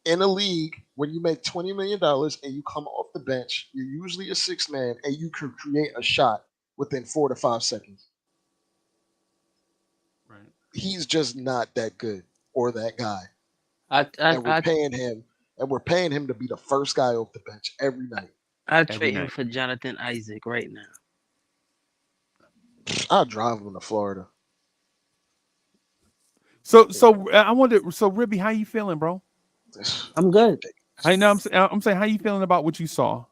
in a league, when you make $20 million and you come off the bench, you're usually a sixth man and you can create a shot within 4 to 5 seconds. Right. He's just not that good or that guy. We're paying him to be the first guy off the bench every night. I'd trade him for Jonathan Isaac right now. I'll drive him to Florida. So I wonder. So Ribby, how you feeling, bro? I'm good. I know. I'm saying, how you feeling about what you saw?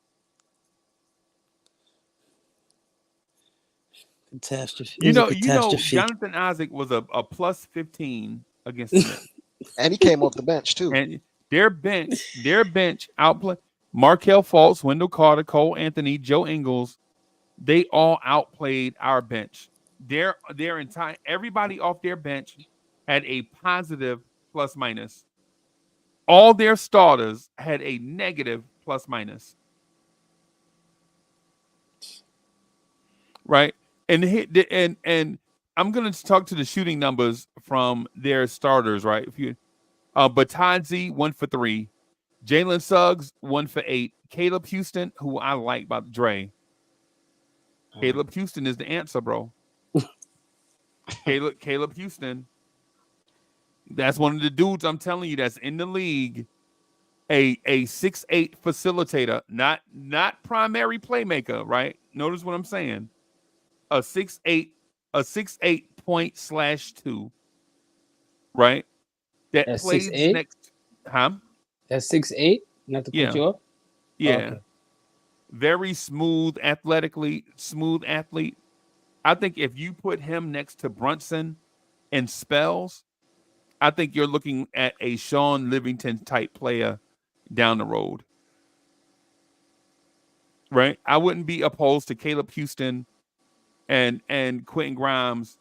Catastrophe. You know, Jonathan Isaac was a plus 15 against the Knicks. And he came off the bench too. And their bench outplayed Markelle Fultz, Wendell Carter, Cole Anthony, Joe Ingles. They all outplayed our bench. Their entire everybody off their bench had a positive plus minus. All their starters had a negative plus minus. Right? And I'm going to talk to the shooting numbers from their starters, right? If you Batadze 1 for 3, Jalen Suggs 1 for 8, Caleb Houston, who I like by Dre. Caleb Houston is the answer, bro. Caleb Houston. That's one of the dudes I'm telling you that's in the league. A 6'8" facilitator, not primary playmaker, right? Notice what I'm saying. A 6'8 point/2, right? That plays 6'8"? next, huh? That's 6'8"? Not to put you up? Yeah. Okay. Very smooth athlete. I think if you put him next to Brunson and Spells, I think you're looking at a Sean Livingston type player down the road. Right? I wouldn't be opposed to Caleb Houston and Quentin Grimes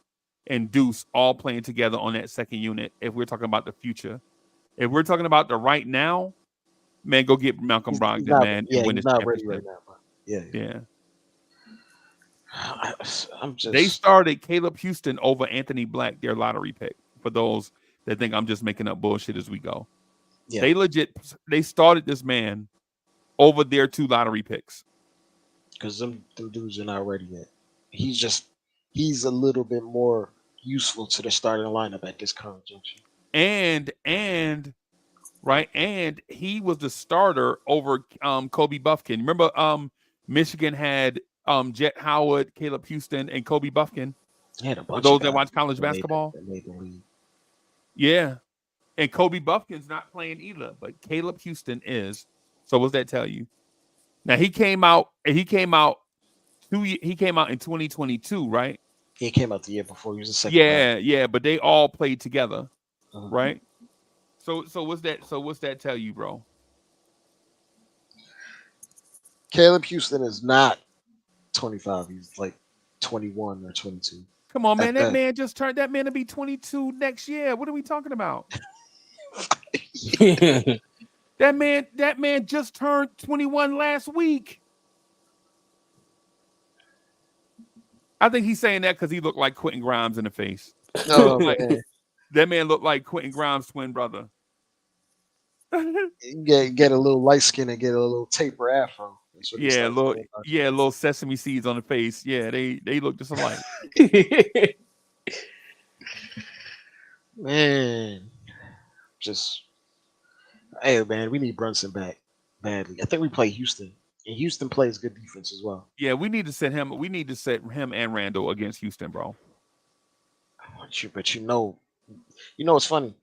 and Deuce all playing together on that second unit if we're talking about the future. If we're talking about the right now, man, go get Malcolm Brogdon, man. Yeah, and win he's this not ready championship. right now. Yeah. I'm just. They started Caleb Houston over Anthony Black, their lottery pick. For those that think I'm just making up bullshit as we go. Yeah. They started this man over their 2 lottery picks. Because them dudes are not ready yet. He's a little bit more useful to the starting lineup at this current junction. And he was the starter over Kobe Buffkin. Remember Michigan had Jet Howard, Caleb Houston, and Kobe Buffkin. For those that watch college basketball. Made the league. Yeah. And Kobe Buffkin's not playing either, but Caleb Houston is. So what's that tell you? Now he came out in 2022, right? He came out the year before. He was the second. Yeah, but they all played together, right? So what's that tell you, bro? Caleb Houston is not 25. He's like 21 or 22. Come on, man. That man just turned that man to be 22 next year. What are we talking about? That man just turned 21 last week. I think he's saying that because he looked like Quentin Grimes in the face. Oh, man. That man looked like Quentin Grimes' twin brother. Get a little light skin and get a little taper afro. Yeah, little sesame seeds on the face. Yeah, they look just alike. Man, just hey man, we need Brunson back badly. I think we play Houston, and Houston plays good defense as well. Yeah, we need to set him. We need to set him and Randall against Houston, bro. But you know, it's funny.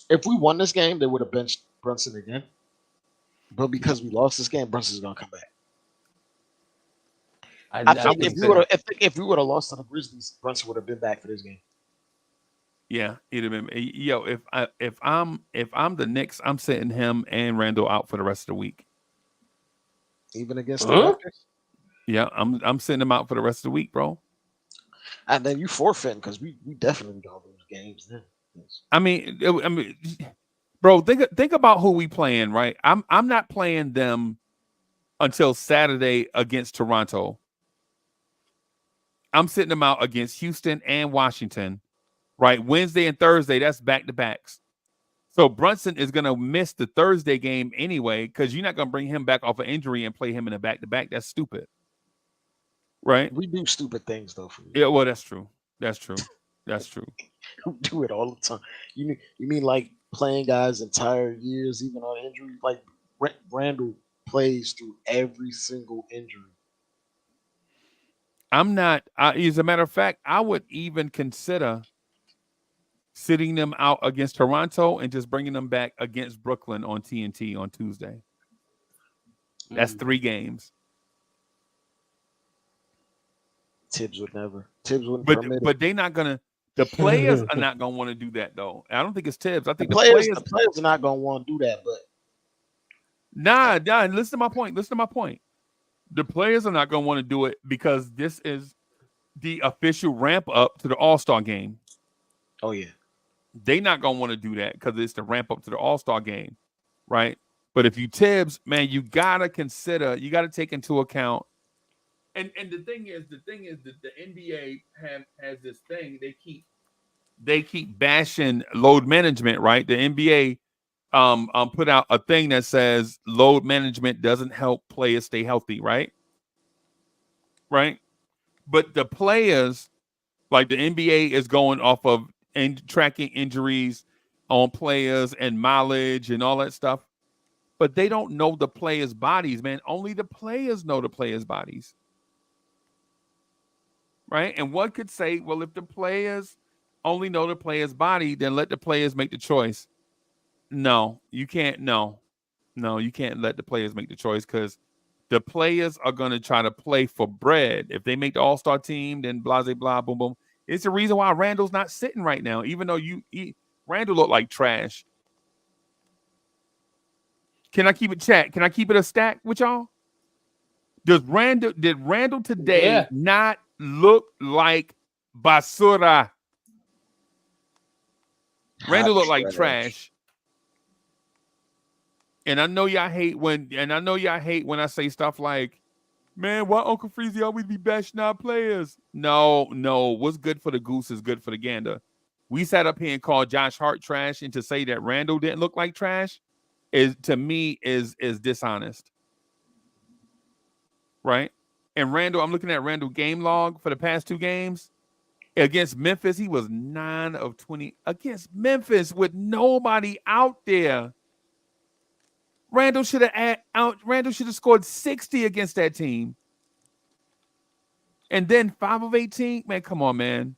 If we won this game, they would have benched Brunson again. But because we lost this game, Brunson's gonna come back. I I think think if we would have lost to the Grizzlies, Brunson would have been back for this game. Yeah, he'd have been. Yo, if I'm the Knicks, I'm sitting him and Randall out for the rest of the week. Even against the Raptors. Yeah, I'm sitting him out for the rest of the week, bro. And then you forfeiting because we definitely gonna lose games then. I mean, bro, think about who we playing, right? I'm not playing them until Saturday against Toronto. I'm sitting them out against Houston and Washington, right? Wednesday and Thursday, that's back-to-backs. So Brunson is going to miss the Thursday game anyway because you're not going to bring him back off an injury and play him in a back-to-back. That's stupid, right? We do stupid things, though. For you. Yeah, well, that's true. That's true. That's true. We do it all the time. You mean like playing guys entire years, even on injury? Like Randall plays through every single injury. I'm not. As a matter of fact, I would even consider sitting them out against Toronto and just bringing them back against Brooklyn on TNT on Tuesday. That's 3 games. Tibbs would never. Tibbs wouldn't But permit it. but they're not gonna. The players are not gonna want to do that though. I don't think it's Tibbs. I think the players are not gonna want to do that. But nah. Listen to my point. The players are not gonna want to do it because this is the official ramp up to the All-Star game. Oh yeah. They not gonna want to do that because it's the ramp up to the All-Star game, right? But if you Tibbs, man, you gotta take into account. And the thing is that the NBA has this thing. They keep bashing load management, right? The NBA put out a thing that says load management doesn't help players stay healthy, right? Right? But the players, like the NBA is going off of tracking injuries on players and mileage and all that stuff. But they don't know the players' bodies, man. Only the players know the players' bodies. Right? And one could say, well, if the players only know the player's body, then let the players make the choice. No, you can't. No, you can't let the players make the choice because the players are going to try to play for bread. If they make the All-Star team, then blah, blah, blah, boom, boom. It's the reason why Randall's not sitting right now, even though Randall look like trash. Can I keep it chat? Can I keep it a stack with y'all? Did Randall today not look like basura? Randall looked like trash. And I know y'all hate when I say stuff like, man, why Uncle Freezie always be bashing our players? No. What's good for the goose is good for the gander. We sat up here and called Josh Hart trash, and to say that Randall didn't look like trash is to me is dishonest. Right? And Randall, I'm looking at Randall game log for the past 2 games. Against Memphis, he was 9 of 20. Against Memphis with nobody out there. Randall should have scored 60 against that team. And then 5 of 18. Man, come on, man.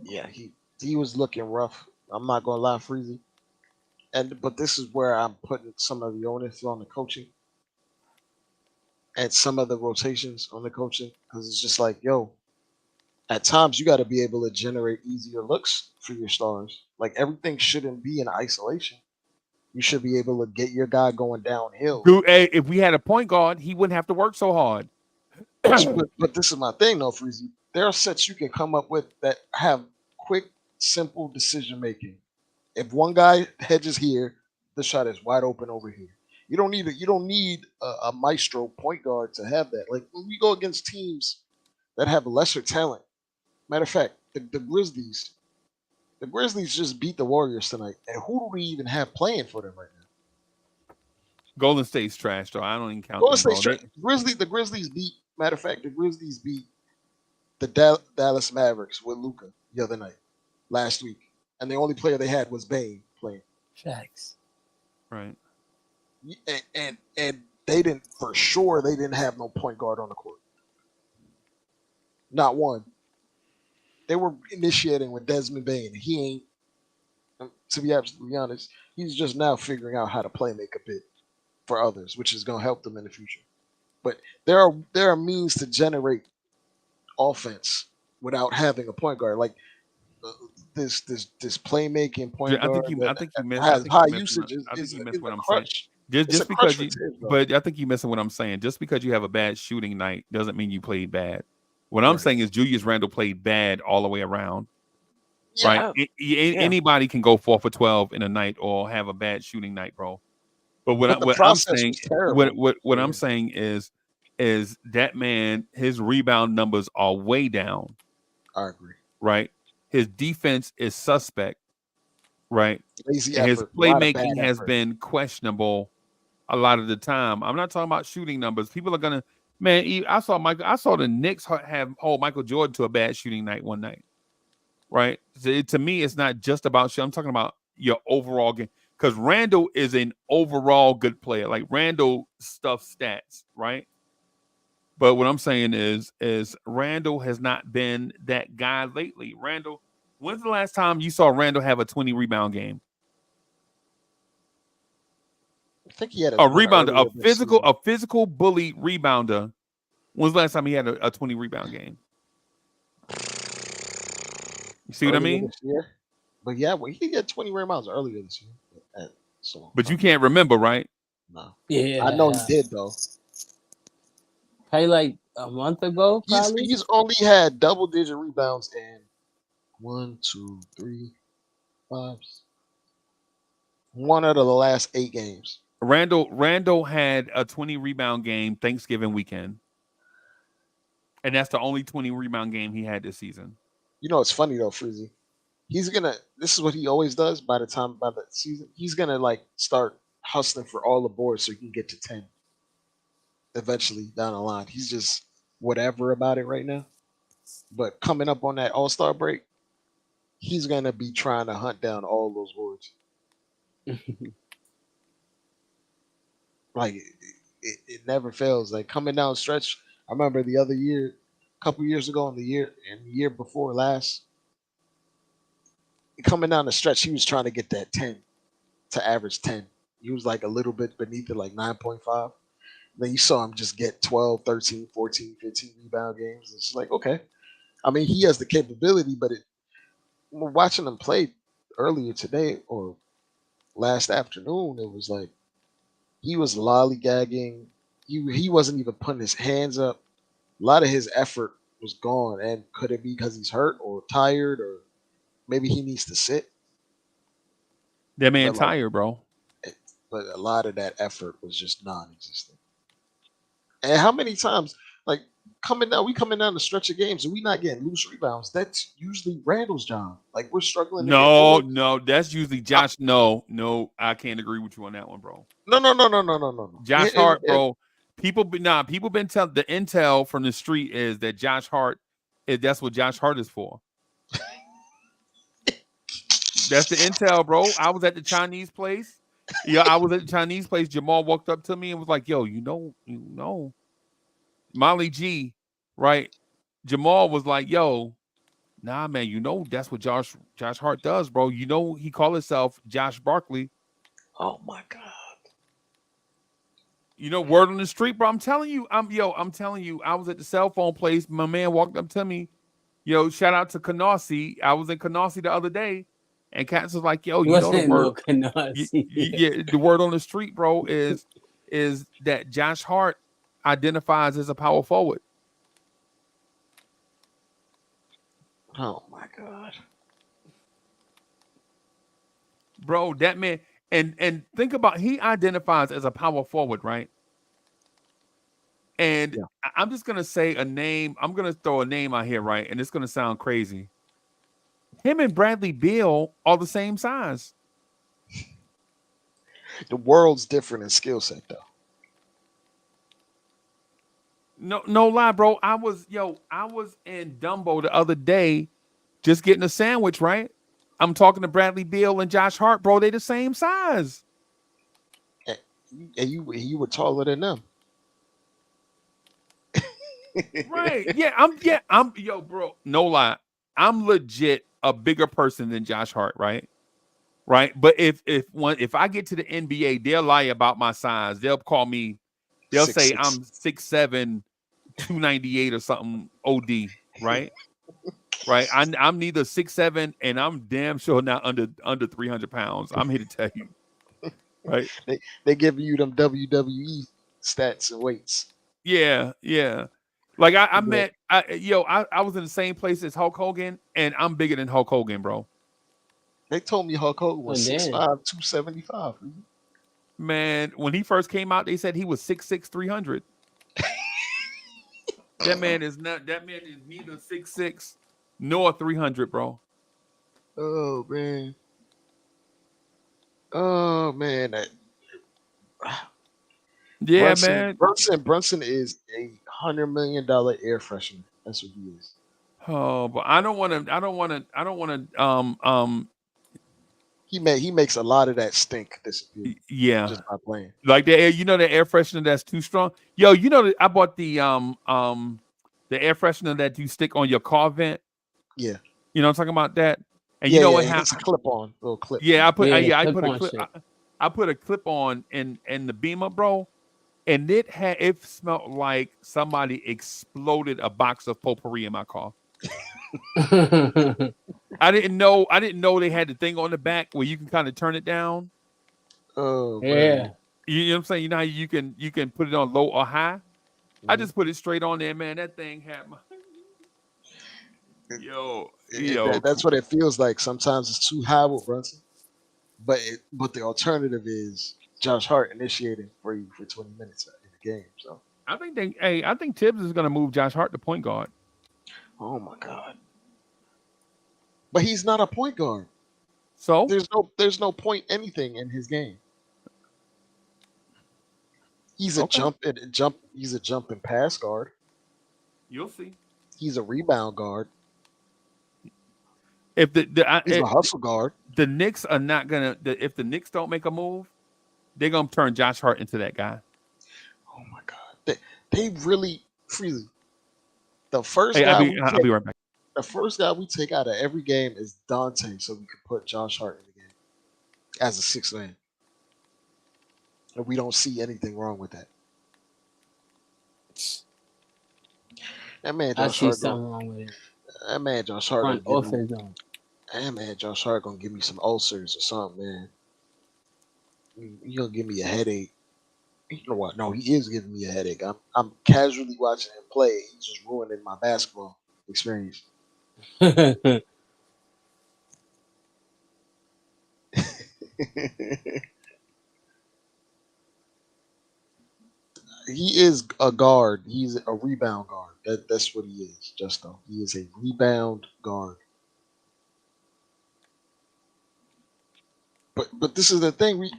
Yeah, he was looking rough. I'm not gonna lie, Freezy. But this is where I'm putting some of the onus on the coaching and some of the rotations on the coaching, because it's just like, yo, at times you got to be able to generate easier looks for your stars. Like everything shouldn't be in isolation. You should be able to get your guy going downhill. Dude, hey, if we had a point guard, he wouldn't have to work so hard. But this is my thing, though, Freezy. There are sets you can come up with that have quick, simple decision making. If one guy hedges here, the shot is wide open over here. You don't need a maestro point guard to have that. Like when we go against teams that have lesser talent. Matter of fact, the Grizzlies just beat the Warriors tonight. And who do we even have playing for them right now? Golden State's trash, though. I don't even count. Golden State's trash. The Grizzlies beat. Matter of fact, the Grizzlies beat the Dallas Mavericks with Luka the other night. last week, and the only player they had was Bane playing. Facts. Right. And they didn't, for sure, they didn't have no point guard on the court. Not one. They were initiating with Desmond Bane. He ain't, to be absolutely honest, he's just now figuring out how to play make a bit for others, which is going to help them in the future. But there are means to generate offense without having a point guard. Like this playmaking point guard I think you missed. has high usage I think you missed is what a I'm saying. crutch. Just a crutch because for you, Tibbs, though. but I think you're missing what I'm saying. Just because you have a bad shooting night doesn't mean you played bad. What I'm Right. saying is Julius Randle played bad all the way around. Yeah. Right? Anybody can go 4 for 12 in a night or have a bad shooting night, bro. But But the I'm process saying, was terrible. what I'm saying is that man, his rebound numbers are way down. I agree. Right? His defense is suspect. Right? Lazy And his effort. A lot of bad playmaking has effort. been questionable a lot of the time. I'm not talking about shooting numbers. People are gonna, man. I saw the Knicks hold Michael Jordan to a bad shooting night one night. Right? So to me, it's not just about shit. I'm talking about your overall game. Because Randall is an overall good player. Like Randall stuff stats, right? But what I'm saying is Randall has not been that guy lately. Randall, when's the last time you saw Randall have a 20 rebound game? I think he had A rebounder, a physical bully rebounder. When's the last time he had a 20 rebound game? You see what I mean? This year. But yeah, he did get 20 rebounds earlier this year. But you can't remember, right? No. Yeah. I know he did though. Probably like a month ago, probably. He's only had double-digit rebounds in 1, 2, 3, 5. One out of the last 8 games. Randall had a 20 rebound game Thanksgiving weekend. And that's the only 20 rebound game he had this season. You know, it's funny though, Freezie. This is what he always does by the season. He's going to like start hustling for all the boards so he can get to 10 eventually down the line. He's just whatever about it right now. But coming up on that All-Star break, he's going to be trying to hunt down all those boards. Like it never fails. Like coming down stretch, I remember the other year, a couple years ago, and the year before last, coming down the stretch, he was trying to get that 10 to average 10. He was like a little bit beneath it, like 9.5. Then you saw him just get 12, 13, 14, 15 rebound games. It's like, okay. I mean, he has the capability, but we're watching him play earlier today or last afternoon, it was like he was lollygagging. He wasn't even putting his hands up. A lot of his effort was gone. And could it be because he's hurt or tired or maybe he needs to sit? That man tired, bro. But a lot of that effort was just non-existent. And how many times, like we coming down the stretch of games and we not getting loose rebounds? That's usually Randall's job. Like we're struggling. No, that's usually Josh. No, I can't agree with you on that one, bro. No. Josh Hart, bro. People been telling the intel from the street is that Josh Hart that's what Josh Hart is for. That's the intel, bro. I was at the Chinese place. Yeah, I was at the Chinese place. Jamal walked up to me and was like, "Yo, you know, Molly G, right?" Jamal was like, "Yo, nah, man, you know that's what Josh Hart does, bro. You know he call himself Josh Barkley." Oh my god. You know, word on the street, bro. I'm telling you, I'm telling you, I was at the cell phone place. My man walked up to me. Yo, shout out to Canarsie. I was in Canarsie the other day. And Katz was like, "Yo, you know the word? Yeah, the word on the street, bro, is that Josh Hart identifies as a power forward." Oh my god, bro, that man. And think about, he identifies as a power forward, right? And yeah. I'm just gonna say a name. I'm gonna throw a name out here, right? And it's gonna sound crazy. Him and Bradley Beal are the same size. The world's different in skill set, though. No lie, bro. I was in Dumbo the other day, just getting a sandwich, right? I'm talking to Bradley Beal and Josh Hart, bro. They the same size. And you were taller than them. Right. Yeah, I'm yo, bro. No lie. I'm legit a bigger person than Josh Hart, right? Right. But if I get to the NBA, they'll lie about my size. They'll call me, they'll say 6'6". I'm 6'7", 298 or something OD, right? Right. I'm neither 6'7", and I'm damn sure not under 300 pounds. I'm here to tell you. Right. They giving you them WWE stats and weights. Yeah, yeah. Like I Yeah. met I was in the same place as Hulk Hogan, and I'm bigger than Hulk Hogan, bro. They told me Hulk Hogan was Oh, damn. 6'5", 275. Man, when he first came out, they said he was 6'6", 300. That man is neither 6'6" nor 300, bro. Oh man. Oh man. Yeah, man. Brunson is $100 million air freshener. That's what he is. Oh, but I don't want to He makes a lot of that stink disappear yeah. just by playing. Like the air, the air freshener that's too strong. Yo, I bought the air freshener that you stick on your car vent. Yeah. You know what I'm talking about that? And Yeah, you know what it's happened? a clip on, little clip. Yeah, I put Yeah, I put a clip-on clip. shit. I put a clip on in the Beamer, bro, and it smelled like somebody exploded a box of potpourri in my car. I didn't know they had the thing on the back where you can kind of turn it down. Oh Yeah. man. You know what I'm saying? You know how you can put it on low or high. I just put it straight on there, man. That thing had my That's what it feels like. Sometimes it's too high with Brunson, but the alternative is Josh Hart initiating for you for 20 minutes in the game. So I think Tibbs is gonna move Josh Hart to point guard. oh my god. But he's not a point guard. So There's no point anything in his game. He's a he's a jump and pass guard. You'll see. He's a rebound guard. If He's a hustle guard. the Knicks are not gonna if the Knicks don't make a move, they're gonna turn Josh Hart into that guy. Oh my god. They really Freezie. The first Hey, guy I'll be right back. the first guy we take out of every game is Dante, so we can put Josh Hart in the game as a sixth man. And we don't see anything wrong with that. That man I Josh see Hart something wrong with it. that man Josh Hart On gonna give me, offense, though. that man Josh Hart gonna give me some ulcers or something, man. He gonna give me a headache. You know what? No, he is giving me a headache. I'm casually watching him play. He's just ruining my basketball experience. He is a guard. He's a rebound guard. That's what he is, Justo. He is a rebound guard. But this is the thing.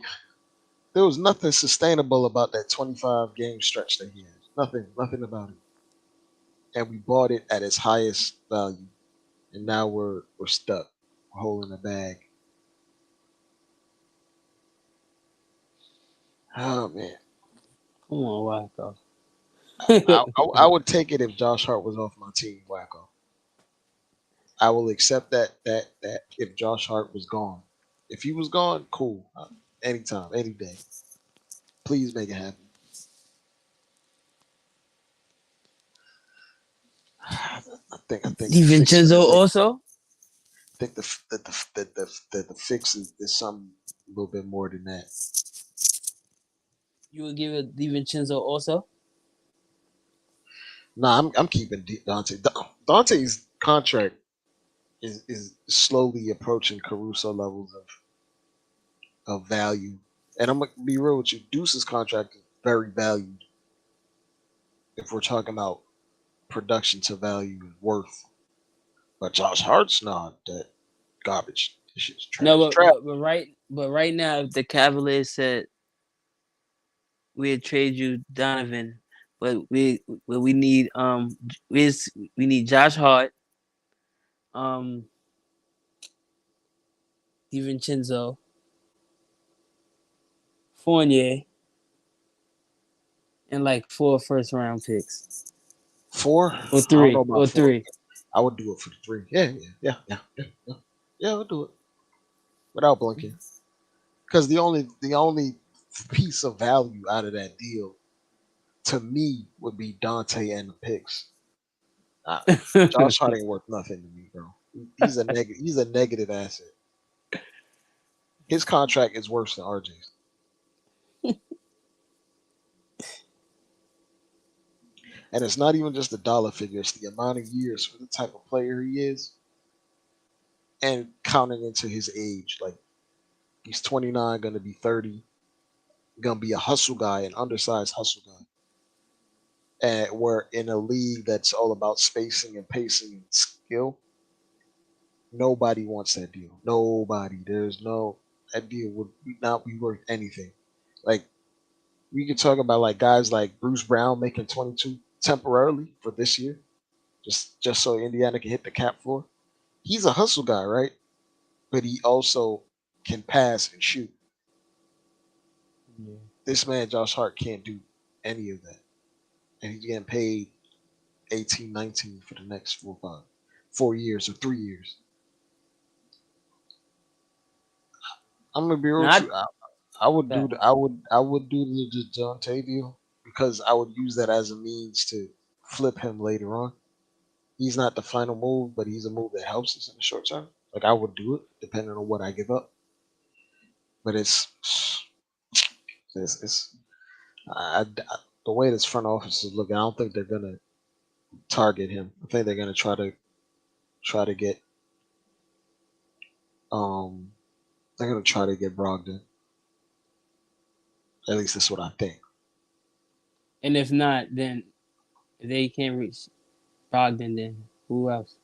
There was nothing sustainable about that 25 game stretch that he had. Nothing about it. And we bought it at its highest value. And now we're stuck. We're holding the bag. Oh man. Come on, Wacko. I would take it if Josh Hart was off my team, Wacko. I will accept that if Josh Hart was gone. If he was gone, cool. Anytime, any day. Please make it happen. I think DiVincenzo also? I think the fix is something a little bit more than that. You would give it DiVincenzo also? Nah, I'm keeping Dante. Dante's contract is slowly approaching Caruso levels of value. And I'm gonna be real with you. Deuce's contract is very valued. If we're talking about production to value and worth. But Josh Hart's not that garbage. This shit's trash. No, Trash. but right now, if the Cavaliers said we'd trade you Donovan, but we need we need Josh Hart, DiVincenzo, Fournier, and like 4 first-round picks 4? or I don't know 3 about or 4. 3. I would do it for the 3. Yeah, I'll do it without blinking. Because the only piece of value out of that deal to me would be Dante and the picks. Josh Hart ain't worth nothing to me, bro. He's a negative asset. His contract is worse than RJ's. And it's not even just the dollar figure, it's the amount of years for the type of player he is and counting into his age. Like, he's 29, going to be 30, going to be a hustle guy, an undersized hustle guy. And we're in a league that's all about spacing and pacing and skill. Nobody wants that deal. Nobody. That deal would not be worth anything. Like, we could talk about like guys like Bruce Brown making 22 temporarily for this year, just so Indiana can hit the cap floor. He's a hustle guy, right? But he also can pass and shoot. Yeah. This man, Josh Hart, can't do any of that. And he's getting paid 18, 19 for the next 4 years or 3 years. I'm gonna be real with you. I would do the Dante deal because I would use that as a means to flip him later on. He's not the final move, but he's a move that helps us in the short term. Like, I would do it depending on what I give up. But the way this front office is looking, I don't think they're gonna target him. I think they're gonna try to get they're gonna try to get Brogdon. At least that's what I think. And if not, then if they can't reach Brogdon, then who else?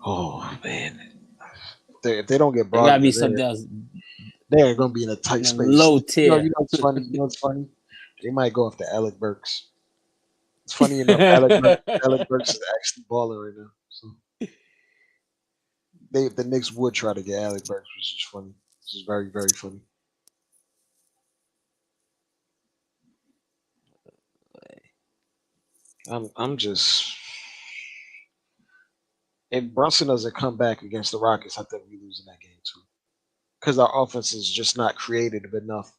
Oh man, if they don't get There gotta be Brogdon, something else. they're gonna be in a tight In a space. low tier. You know what's funny? You know what's funny? They might go after Alec Burks. It's funny enough, Alec Burks is actually balling right now. So the Knicks would try to get Alec Burks, which is funny. This is very, very funny. I'm just, if Brunson doesn't come back against the Rockets, I think we're losing that game too. Because our offense is just not creative enough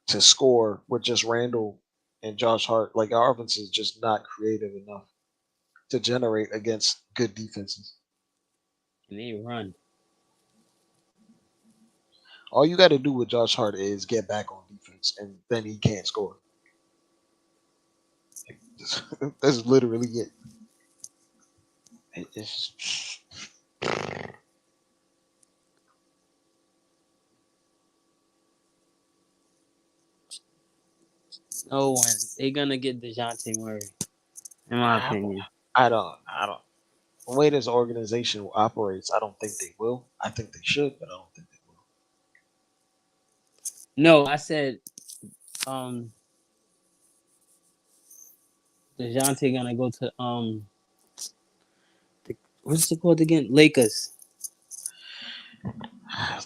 to score with just Randall and Josh Hart. Like, our offense is just not creative enough to generate against good defenses. And they run. All you got to do with Josh Hart is get back on defense, and then he can't score. That's literally it. It's No one. They're gonna get DeJounte Murray, in my opinion. I don't. The way this organization operates, I don't think they will. I think they should, but I don't think they will. No, I said DeJounte gonna go to what's it called again? Lakers.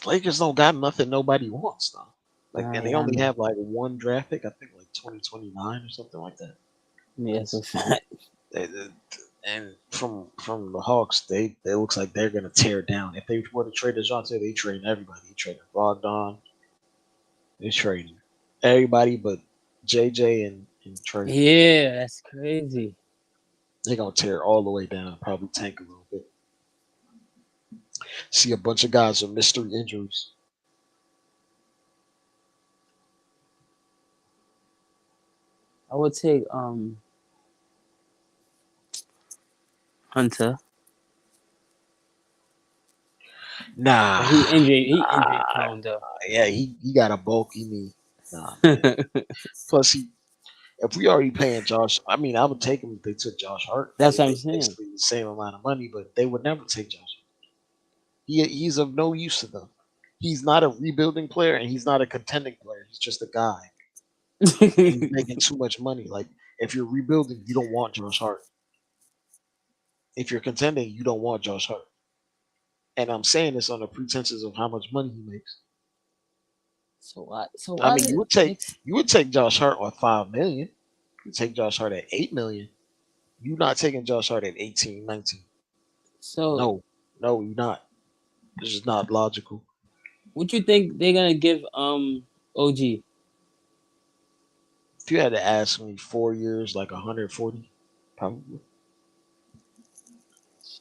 Lakers don't got nothing nobody wants though. Like, and they I only know. have like one draft pick. I think like 2029 or something like that. Yeah, that's a fact. And from the Hawks, they looks like they're gonna tear it down. If they were to trade DeJounte, they trade everybody. They traded Bogdan. They traded everybody but JJ and Trey. Yeah, that's crazy. They're gonna tear it all the way down. Probably tank a little bit. See a bunch of guys with mystery injuries. I would take Hunter. Nah, But he injury prone though. yeah, he got a bulky knee. Nah, plus if we already paying Josh, I mean, I would take him if they took Josh Hart. That's They what I'm make saying. basically the same amount of money, but they would never take Josh Hart. He's of no use to them. He's not a rebuilding player, and he's not a contending player. He's just a guy. He's making too much money. Like, if you're rebuilding, you don't want Josh Hart. If you're contending, you don't want Josh Hart. And I'm saying this on the pretenses of how much money he makes. So why? So I why mean, did Knicks? you would take Josh Hart on 5 million. You take Josh Hart at 8 million. You're not taking Josh Hart at 18, 19. So No, no, you're not. It's just not logical. what you think they're gonna give OG? If you had to ask me 4 years, like 140, probably.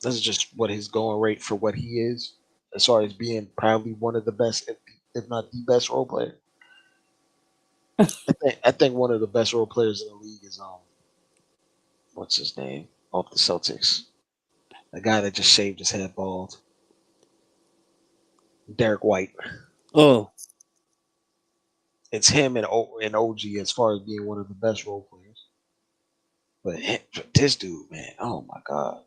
This is just what his going rate for what he is, as far as being probably one of the best, if not the best role player. I think one of the best role players in the league is what's his name off the Celtics, the guy that just shaved his head bald, Derek White. Oh, It's him and OG as far as being one of the best role players. But this dude, man, oh my god.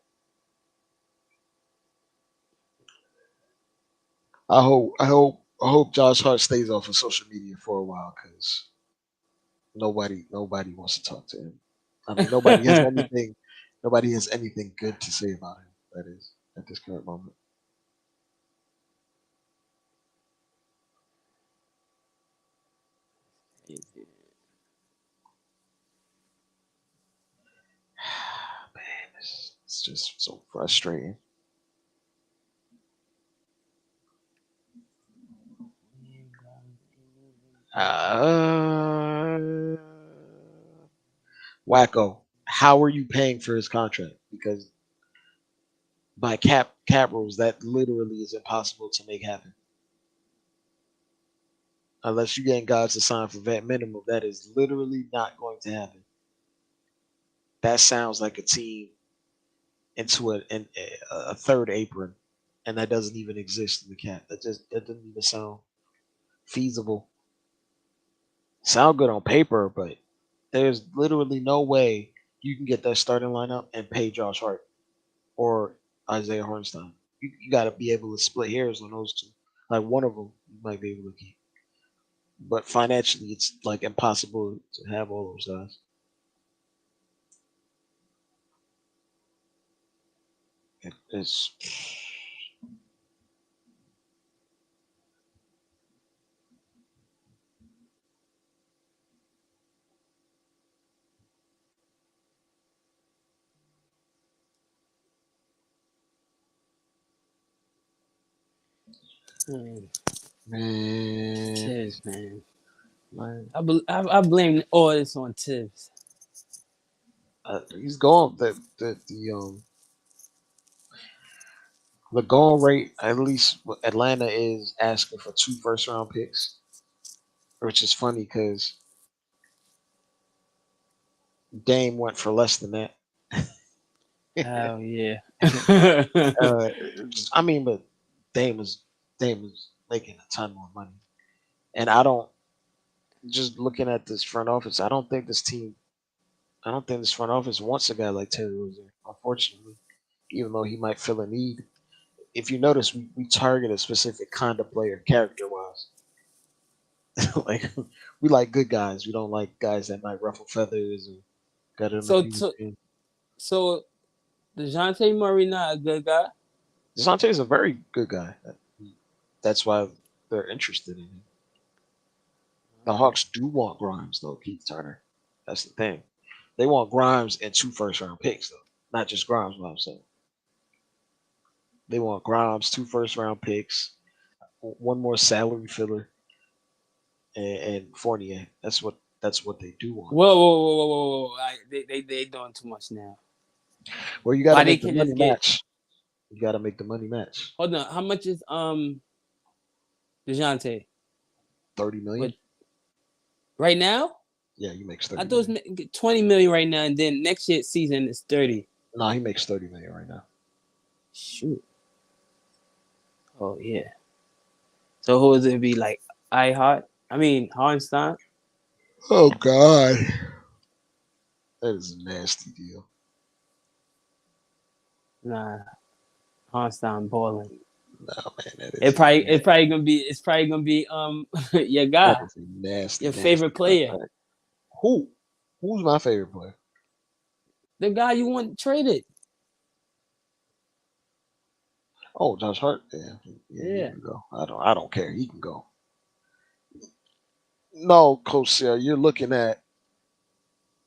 I hope Josh Hart stays off of social media for a while because nobody wants to talk to him. I mean, nobody has anything good to say about him. That is at this current moment. Man, it's just so frustrating. Uh, Wacko, how are you paying for his contract? Because by cap rules, that literally is impossible to make happen. Unless you getting guys to sign for vet minimum, that is literally not going to happen. That sounds like a team into a third apron, and that doesn't even exist in the cap. That doesn't even sound feasible. Sound good on paper, but there's literally no way you can get that starting lineup and pay Josh Hart or Isaiah Hartenstein. You got to be able to split hairs on those two. Like one of them you might be able to keep, but financially it's like impossible to have all those guys. It's man, man, Tibbs, man. man. I blame all this on Tibbs. He's going the going rate. At least Atlanta is asking for 2 first round picks, which is funny because Dame went for less than that. Hell yeah. uh, I mean, but Dame is Dame is making a ton more money, and I don't. Just looking at this front office, I don't think this front office wants a guy like Terry Rozier. Unfortunately, even though he might fill a need. If you notice, we target a specific kind of player, character wise. Like we like good guys. We don't like guys that might ruffle feathers or got an so abuse. so so DeJounte Murray not a good guy. DeJounte is a very good guy. That's why they're interested in him. The Hawks do want Grimes though, Keith Turner. That's the thing. They want Grimes and 2 first round picks though, not just Grimes. What I'm saying, they want Grimes, 2 first round picks, one more salary filler, and Fournier. That's what they do want. Whoa. They doing too much now. Well, you got to Why they make the can't money just get match. You got to make the money match. hold on? How much is DeJounte? 30 million. But right now, Yeah, he makes I 30 thought million. it was 20 million right now, and then next year season is 30. No, he makes 30 million right now. Shoot. Oh yeah. So who is it be like? Hartenstein. Oh God, that is a nasty deal. Nah, Hartenstein balling. No man, that is It's probably gonna be your guy, that is a nasty, your nasty favorite player, contract. Who? Who's my favorite player? the guy you want traded. Oh, Josh Hart. Yeah, he Yeah. can go. I don't care. He can go. No, Coach Sarah, you're looking at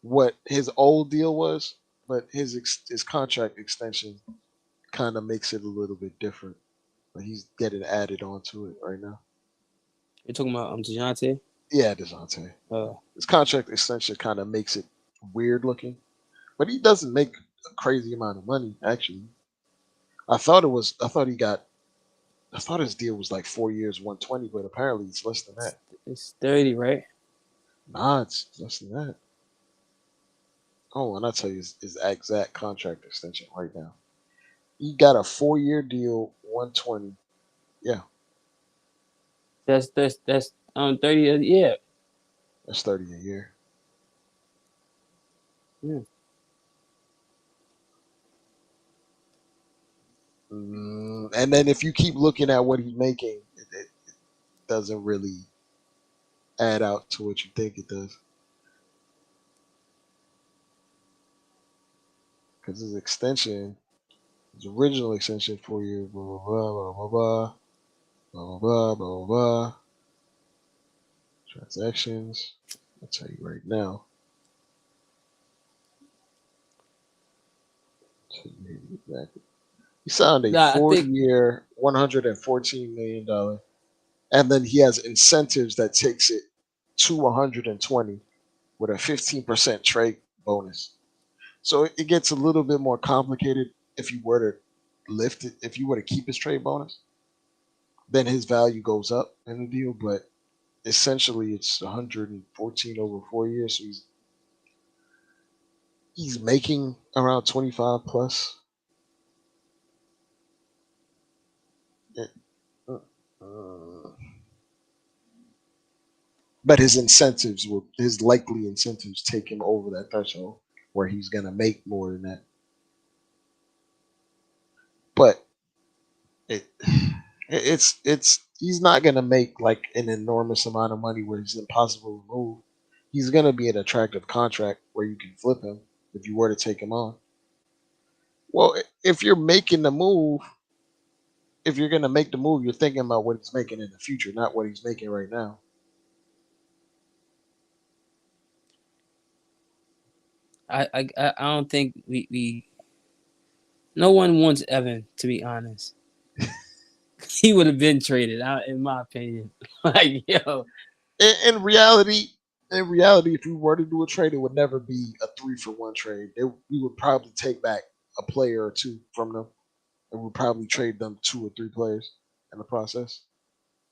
what his old deal was, but his contract extension kind of makes it a little bit different. But he's getting added onto it right now. You're talking about DeJounte? Yeah, Dejounte. Uh, His contract extension kind of makes it weird looking, but he doesn't make a crazy amount of money. Actually, I thought it was. I thought he got. I thought his deal was like 4 years, 120, but apparently it's less than that. it's 30, right? Nah, it's less than that. Oh, and I'll tell you his exact contract extension right now. He got a 4 year deal, 120. Yeah, That's 30. Yeah. that's 30 a year. Yeah. And then if you keep looking at what he's making, it doesn't really add out to what you think it does. Because his original extension, 4 years, blah blah blah blah blah blah blah blah blah blah blah. Transactions. I'll tell you right now. He signed a Nah, I think 4 year, $114 million, and then he has incentives that takes it to 120 with a 15% trade bonus. So it gets a little bit more complicated if you were to lift it. If you were to keep his trade bonus, then his value goes up in the deal. But essentially, it's 114 over 4 years. So he's making around 25 plus. Uh, uh, But his likely incentives take him over that threshold where he's gonna make more than that. But it, it's he's not gonna make like an enormous amount of money where it's impossible to move. He's gonna be an attractive contract where you can flip him if you were to take him on. Well, if you're making the move, if you're gonna make the move, you're thinking about what he's making in the future, not what he's making right now. I don't think we no one wants Evan, to be honest. He would have been traded out, in my opinion. Like, yo, In in reality, if we were to do a trade, it would never be a 3-for-1 trade. We would probably take back a player or two from them, and we'd probably trade them 2 or 3 players in the process.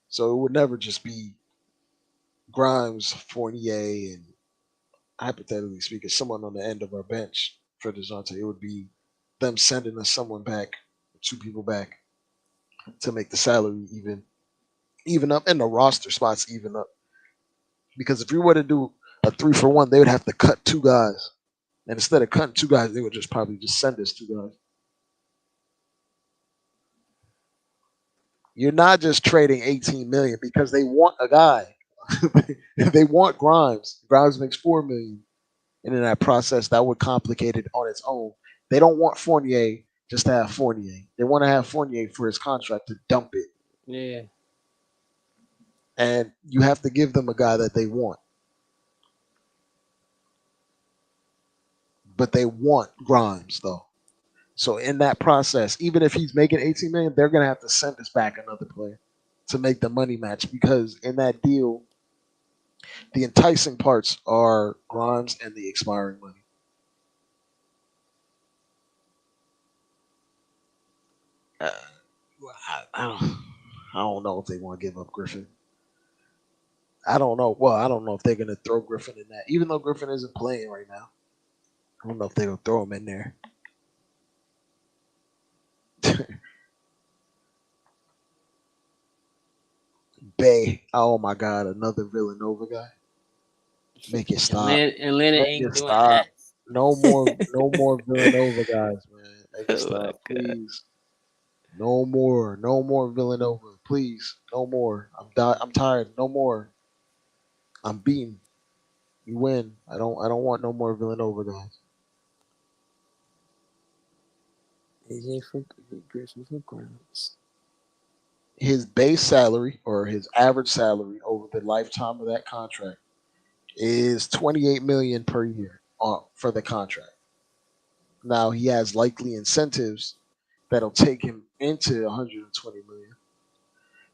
So it would never just be Grimes, Fournier, and hypothetically speaking, someone on the end of our bench for Dejounte. It would be them sending us someone back, 2 people back, to make the salary even up and the roster spots even up. Because if we were to do a 3-for-1, they would have to cut 2 guys. And instead of cutting 2 guys, they would just probably just send us 2 guys. You're not just trading 18 million because they want a guy. They want Grimes. Grimes makes 4 million. And in that process, that would complicate it on its own. They don't want Fournier just to have Fournier. They want to have Fournier for his contract to dump it. yeah. And you have to give them a guy that they want. But they want Grimes though. So in that process, even if he's making 18 million, they're gonna have to send us back another player to make the money match because in that deal, the enticing parts are Grimes and the expiring money. Uh, I don't know if they want to give up Griffin. I don't know. Well, I don't know if they're gonna throw Griffin in that, even though Griffin isn't playing right now. I don't know if they're gonna throw him in there. Bay. Oh my God, another Villanova guy. Make it stop. Atlanta Make ain't it doing stop. that. No more Villanova guys, man. Make it Oh my stop, god. please. No more. No more Villanova, please. No more. I'm tired. No more. I'm beaten. You win. I don't want no more Villanova guys. AJ for Griffin for grounds. His base salary or his average salary over the lifetime of that contract is 28 million per year for the contract. Now he has likely incentives that'll take him into 120 million,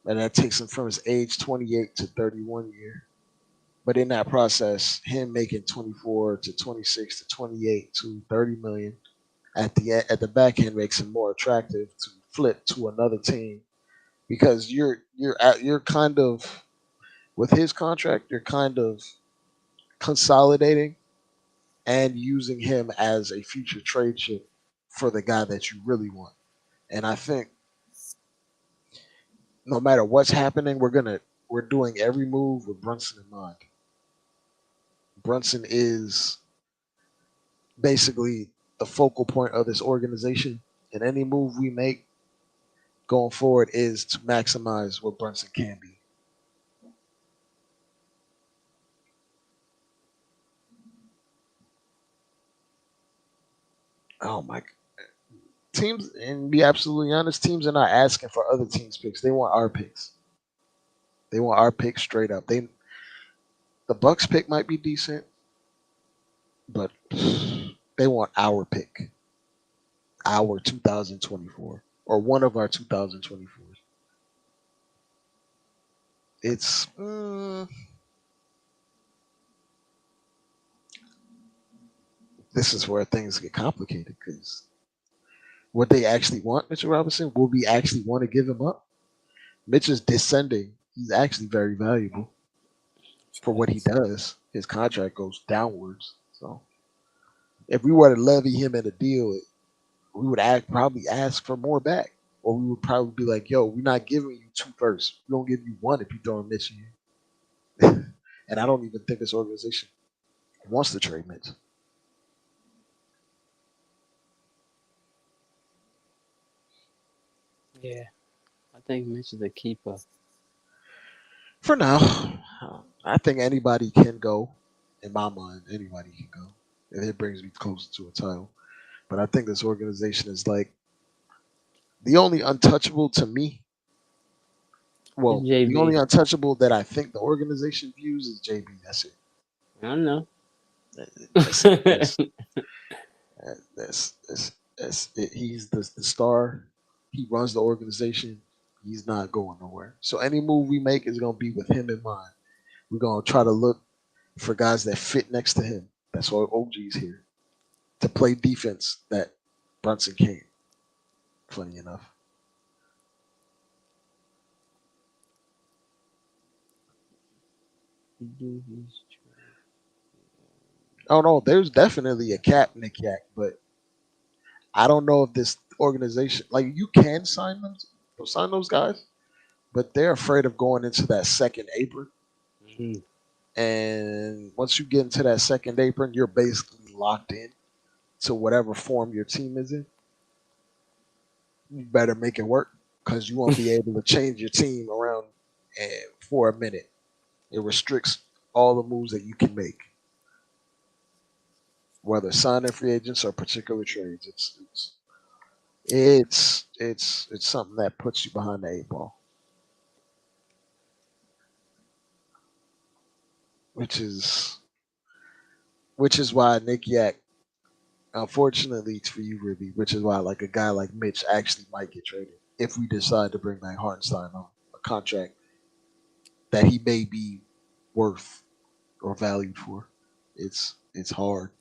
and that takes him from his age 28 to 31 year. But in that process, him making 24 to 26 to 28 to 30 million at the back end makes him more attractive to flip to another team because you're kind of with his contract, you're kind of consolidating and using him as a future trade chip for the guy that you really want. And I think no matter what's happening, we're doing every move with Brunson in mind. Brunson is basically the focal point of this organization, and any move we make going forward is to maximize what Brunson can be. Oh my teams, and be absolutely honest, teams are not asking for other teams' picks. They want our picks. They want our picks straight up. The Bucks pick might be decent, but they want our pick, our 2024 or one of our 2024s. It's this is where things get complicated because what they actually want, Mitchell Robinson, will we actually want to give him up? Mitch is descending. He's actually very valuable for what he does. His contract goes downwards. So if we were to levy him in a deal, we would probably ask for more back. Or we would probably be like, yo, we're not giving you two first. We're going to give you one if you throwing Mitch in. And I don't even think this organization wants to trade Mitch. Yeah, I think Mitch is a keeper. For now, I think anybody can go. In my mind, anybody can go. And it brings me closer to a title. But I think this organization is like the only untouchable to me. Well, the JB. only untouchable that I think the organization views is JB. That's it. I don't know. That's it. He's the star. He runs the organization. He's not going nowhere. So any move we make is going to be with him in mind. We're going to try to look for guys that fit next to him. That's why OG's here to play defense that Brunson can't. Funny enough. Oh no, there's definitely a cap, Nick Yak, but I don't know if this organization like you can sign those guys, but they're afraid of going into that second apron. Mhm. And once you get into that second apron, you're basically locked in to whatever form your team is in. You better make it work because you won't be able to change your team around for a minute. It restricts all the moves that you can make, whether signing free agents or particular trades. It's something that puts you behind the eight ball, which is why Nick Yak, unfortunately for you, Ruby, which is why like a guy like Mitch actually might get traded if we decide to bring back Hartenstein on a contract that he may be worth or valued for. It's hard.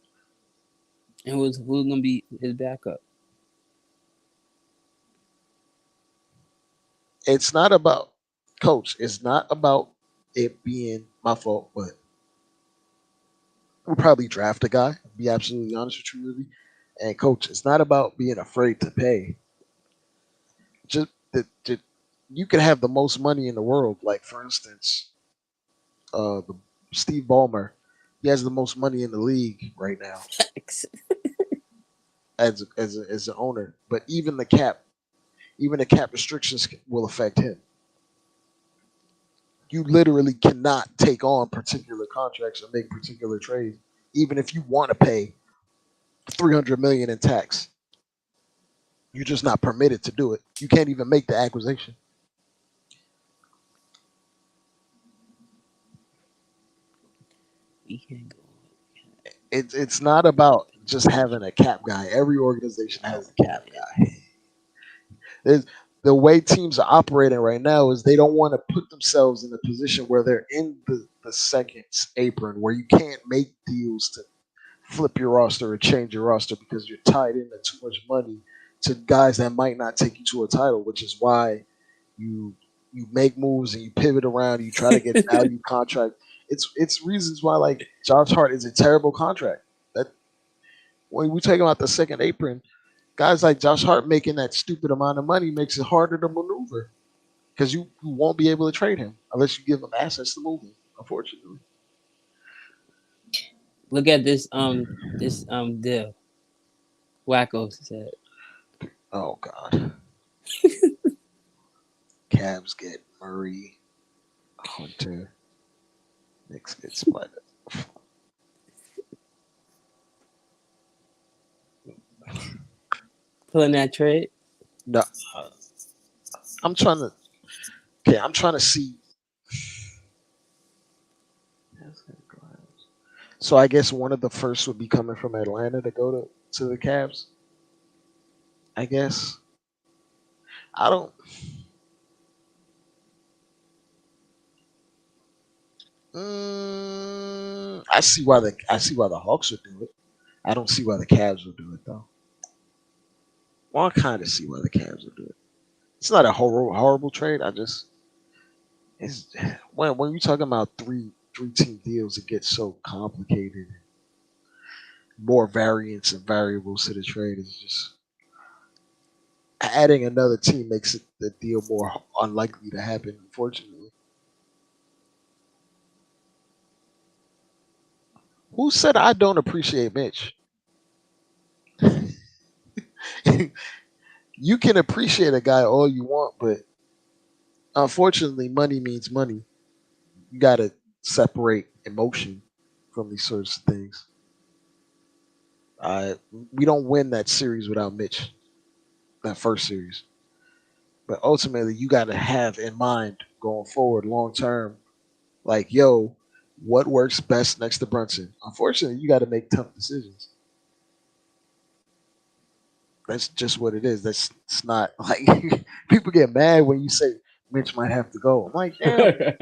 And who's gonna be his backup? It's not about coach. It's not about it being my fault, but we'll probably draft a guy. Be absolutely honest with you, Ruby. And coach, it's not about being afraid to pay. Just that you can have the most money in the world. Like for instance, the Steve Ballmer, he has the most money in the league right now as an owner. But even the cap restrictions will affect him. You literally cannot take on particular contracts or make particular trades, even if you want to pay 300 million in tax. You're just not permitted to do it. You can't even make the acquisition. We can't go. It's not about just having a cap guy. Every organization has a cap guy. There's, the way teams are operating right now is they don't want to put themselves in a position where they're in the second apron where you can't make deals to flip your roster or change your roster because you're tied into too much money to guys that might not take you to a title, which is why you you make moves and you pivot around and you try to get value contract. It's reasons why like Josh Hart is a terrible contract. That when we take him out the second apron, guys like Josh Hart making that stupid amount of money makes it harder to maneuver because you won't be able to trade him unless you give him assets to move him. Unfortunately, Look at this deal. Wacko said. oh god, Cavs get Murray, Hunter, Knicks get Spider. Pulling that trade. No, I'm trying to. Okay, I'm trying to see. So I guess one of the first would be coming from Atlanta to go to the Cavs. I guess I don't. I see why the Hawks would do it. I don't see why the Cavs would do it though. Well, I kind of see why the Cavs would do it. It's not a horrible trade. I just it's when you're talking about three team deals, it gets so complicated. More variance and variables to the trade is just adding another team makes the deal more unlikely to happen. Unfortunately, who said I don't appreciate Mitch? You can appreciate a guy all you want, but unfortunately, money means money. You got to separate emotion from these sorts of things. We don't win that series without Mitch, that first series. But ultimately, you got to have in mind going forward, long term, like, yo, what works best next to Brunson? Unfortunately, you got to make tough decisions. That's just what it is. That's it's not like people get mad when you say Mitch might have to go. I'm like, damn.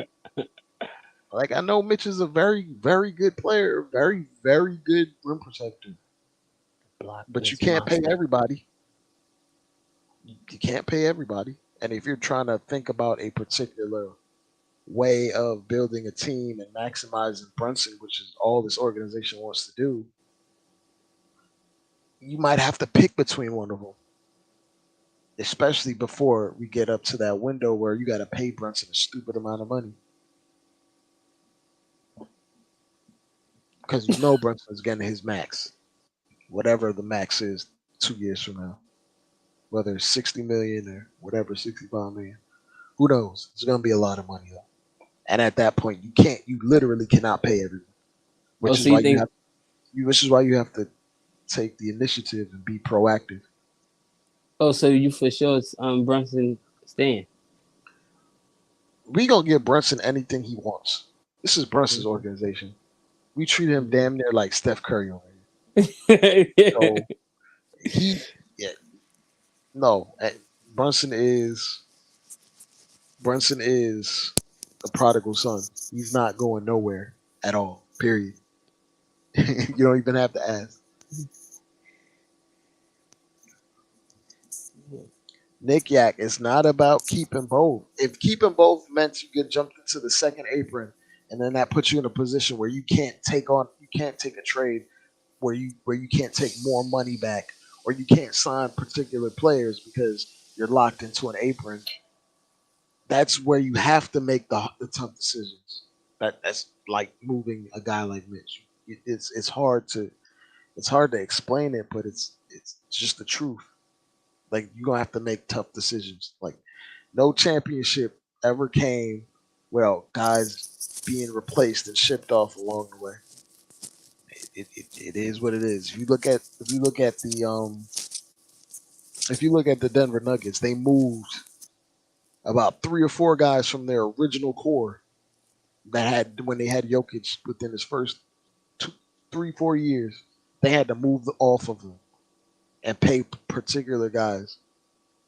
Like I know Mitch is a very, very good player, very, very good rim protector, Block but you this can't pay monster. everybody. You can't pay everybody. And if you're trying to think about a particular way of building a team and maximizing Brunson, which is all this organization wants to do, you might have to pick between one of them, especially before we get up to that window where you got to pay Brunson a stupid amount of money because you know Brunson's getting his max, whatever the max is 2 years from now, whether it's 60 million or whatever, 65 million. Who knows? It's going to be a lot of money though. And at that point, you literally cannot pay everyone, Oh, which is so you why think? which is why you have to take the initiative and be proactive. Oh, so you for sure it's Brunson staying. We gonna give Brunson anything he wants. This is Brunson's Mhm. organization. We treat him damn near like Steph Curry over here. So he, yeah, no, Brunson is the prodigal son. He's not going nowhere at all. Period. You don't even have to ask. Nick Yak, it's not about keeping both. If keeping both meant you get jumped into the second apron, and then that puts you in a position where you can't take a trade where you can't take more money back, or you can't sign particular players because you're locked into an apron. That's where you have to make the tough decisions. That's like moving a guy like Mitch. It's hard to explain it, but it's just the truth. Like you're gonna have to make tough decisions. Like no championship ever came well, guys being replaced and shipped off along the way. It is what it is. If you look at if you look at the Denver Nuggets, they moved about 3 or 4 guys from their original core that had when they had Jokic within his first 2, 3, 4 years. They had to move off of them and pay particular guys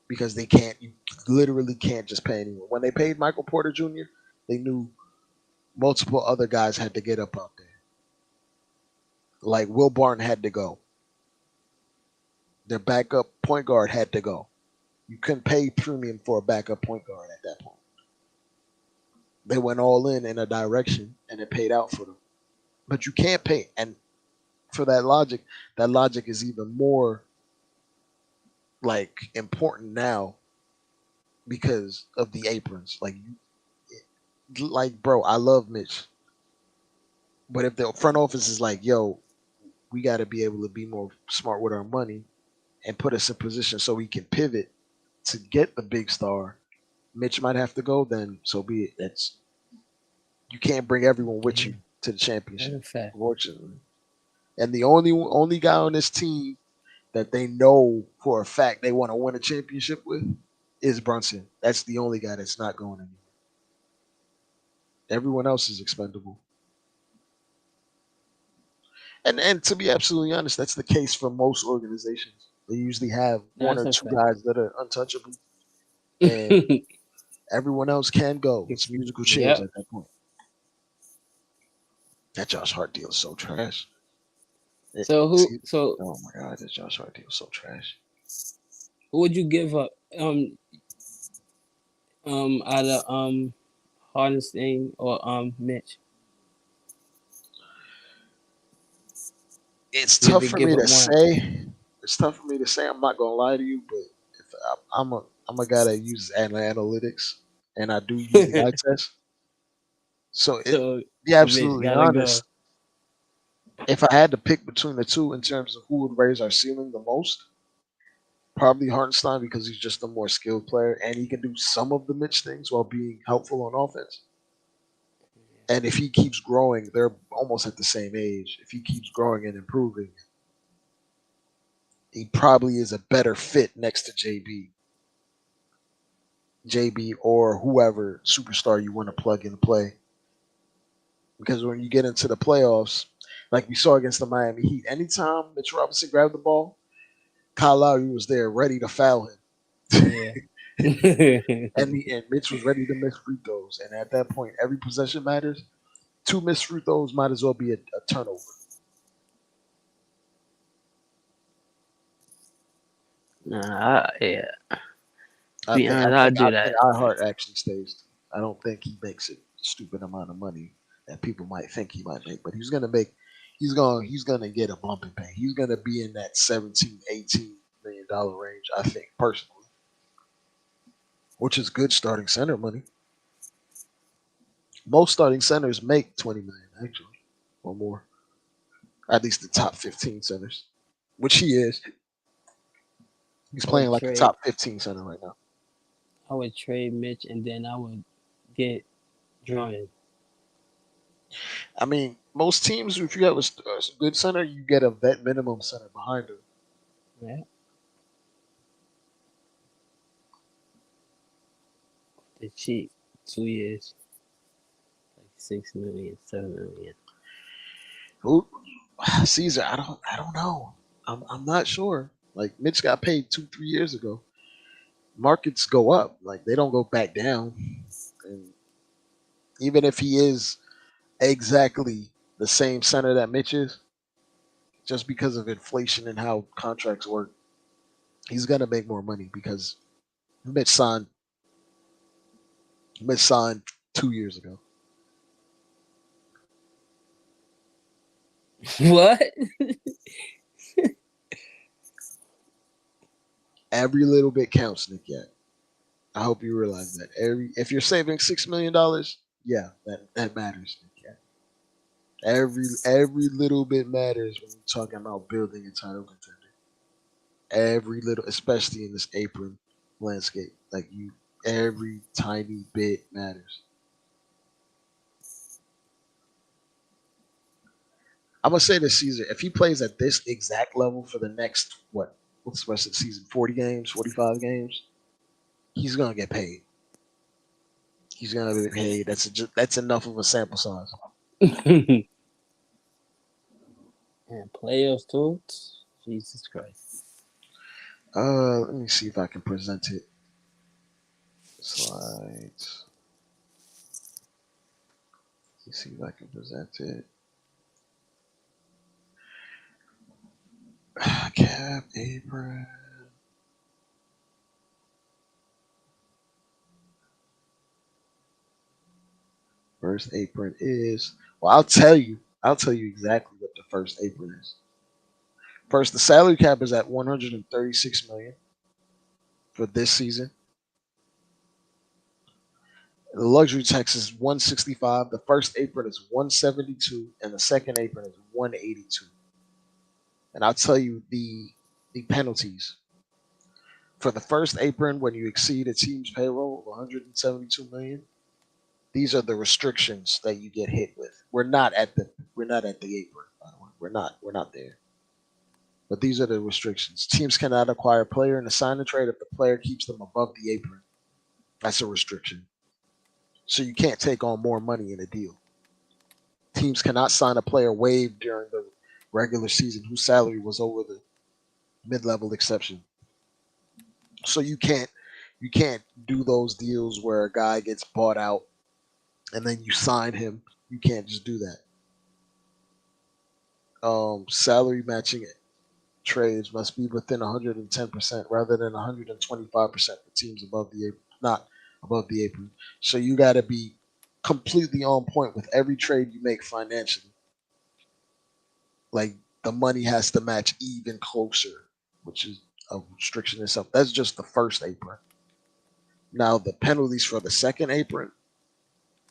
because they can't. You literally can't just pay anyone. When they paid Michael Porter Jr., they knew multiple other guys had to get up out there. Like Will Barton had to go. Their backup point guard had to go. You couldn't pay premium for a backup point guard at that point. They went all in a direction, and it paid out for them. But you can't pay, and for that logic is even more like important now because of the aprons. Like bro, I love Mitch, but if the front office is like, yo, we got to be able to be more smart with our money and put us in position so we can pivot to get the big star. Mitch might have to go, then so be it. That's you can't bring everyone with you to the championship, unfortunately. And the only guy on this team that they know for a fact they want to win a championship with is Brunson. That's the only guy that's not going anywhere. Everyone else is expendable. And to be absolutely honest, that's the case for most organizations. They usually have one or two guys that are untouchable, and everyone else can go. It's musical chairs at that point. That Josh Hart deal is so trash. So oh my god, that Josh Hart deal is so trash. Who would you give up? Out of Hardenstein or Mitch? It's tough for me to say. It's tough for me to say. I'm not gonna lie to you, but if I'm a guy that uses analytics, and I do use the eye test. So to be absolutely honest, if I had to pick between the two in terms of who would raise our ceiling the most, probably Hartenstein because he's just a more skilled player and he can do some of the Mitch things while being helpful on offense. And if he keeps growing, they're almost at the same age. If he keeps growing and improving, he probably is a better fit next to JB or whoever superstar you want to plug and play. Because when you get into the playoffs, like we saw against the Miami Heat, anytime Mitch Robinson grabbed the ball, Kyle Lowry was there ready to foul him. Yeah. and Mitch was ready to miss free throws. And at that point, every possession matters. 2 missed free throws might as well be a turnover. Nah, I think iHeart actually stays. I don't think he makes a stupid amount of money that people might think he might make, but he's gonna get a bump in pay. He's gonna be in that $17-18 million range, I think, personally. Which is good starting center money. Most starting centers make $20 million, actually, or more. At least the top 15 centers, which he is. He's playing like a top 15 center right now. I would trade Mitch, and then I would get Drummond. I mean, most teams, if you have a good center, you get a vet minimum center behind him. Yeah. They're cheap. 2 years. Like 6 million, 7 million. Who? Caesar, I don't know. I'm not sure. Like Mitch got paid 2-3 years ago. Markets go up. Like they don't go back down. And even if he is exactly the same center that Mitch is, just because of inflation and how contracts work, he's gonna make more money because Mitch signed 2 years ago. What? Every little bit counts, Nick. Yeah, I hope you realize that. If you're saving $6 million, yeah, that matters, Nick. Yeah. Every little bit matters when you're talking about building a title contender. Every little, especially in this apron landscape, every tiny bit matters. I'm gonna say this, Caesar. If he plays at this exact level for the next what's the rest of the season? 40 games, 45 games. He's gonna get paid. He's gonna get paid. That's enough of a sample size. And playoffs too. Jesus Christ. Let me see if I can present it. Slides. Let me see if I can present it. Cap apron. First apron is, well, I'll tell you exactly what the first apron is. First, the salary cap is at 136 million for this season. The luxury tax is 165. The first apron is 172, and the second apron is 182. And I'll tell you the penalties. For the first apron, when you exceed a team's payroll of 172 million, these are the restrictions that you get hit with. We're not at the apron, by the way. We're not there. But these are the restrictions. Teams cannot acquire a player and assign a trade if the player keeps them above the apron. That's a restriction. So you can't take on more money in a deal. Teams cannot sign a player waived during the regular season whose salary was over the mid-level exception. So you can't do those deals where a guy gets bought out and then you sign him. You can't just do that. Salary matching trades must be within 110% rather than 125% for teams above the apron, not above the apron. So you got to be completely on point with every trade you make financially. Like the money has to match even closer, which is a restriction itself. That's just the first apron. Now the penalties for the second apron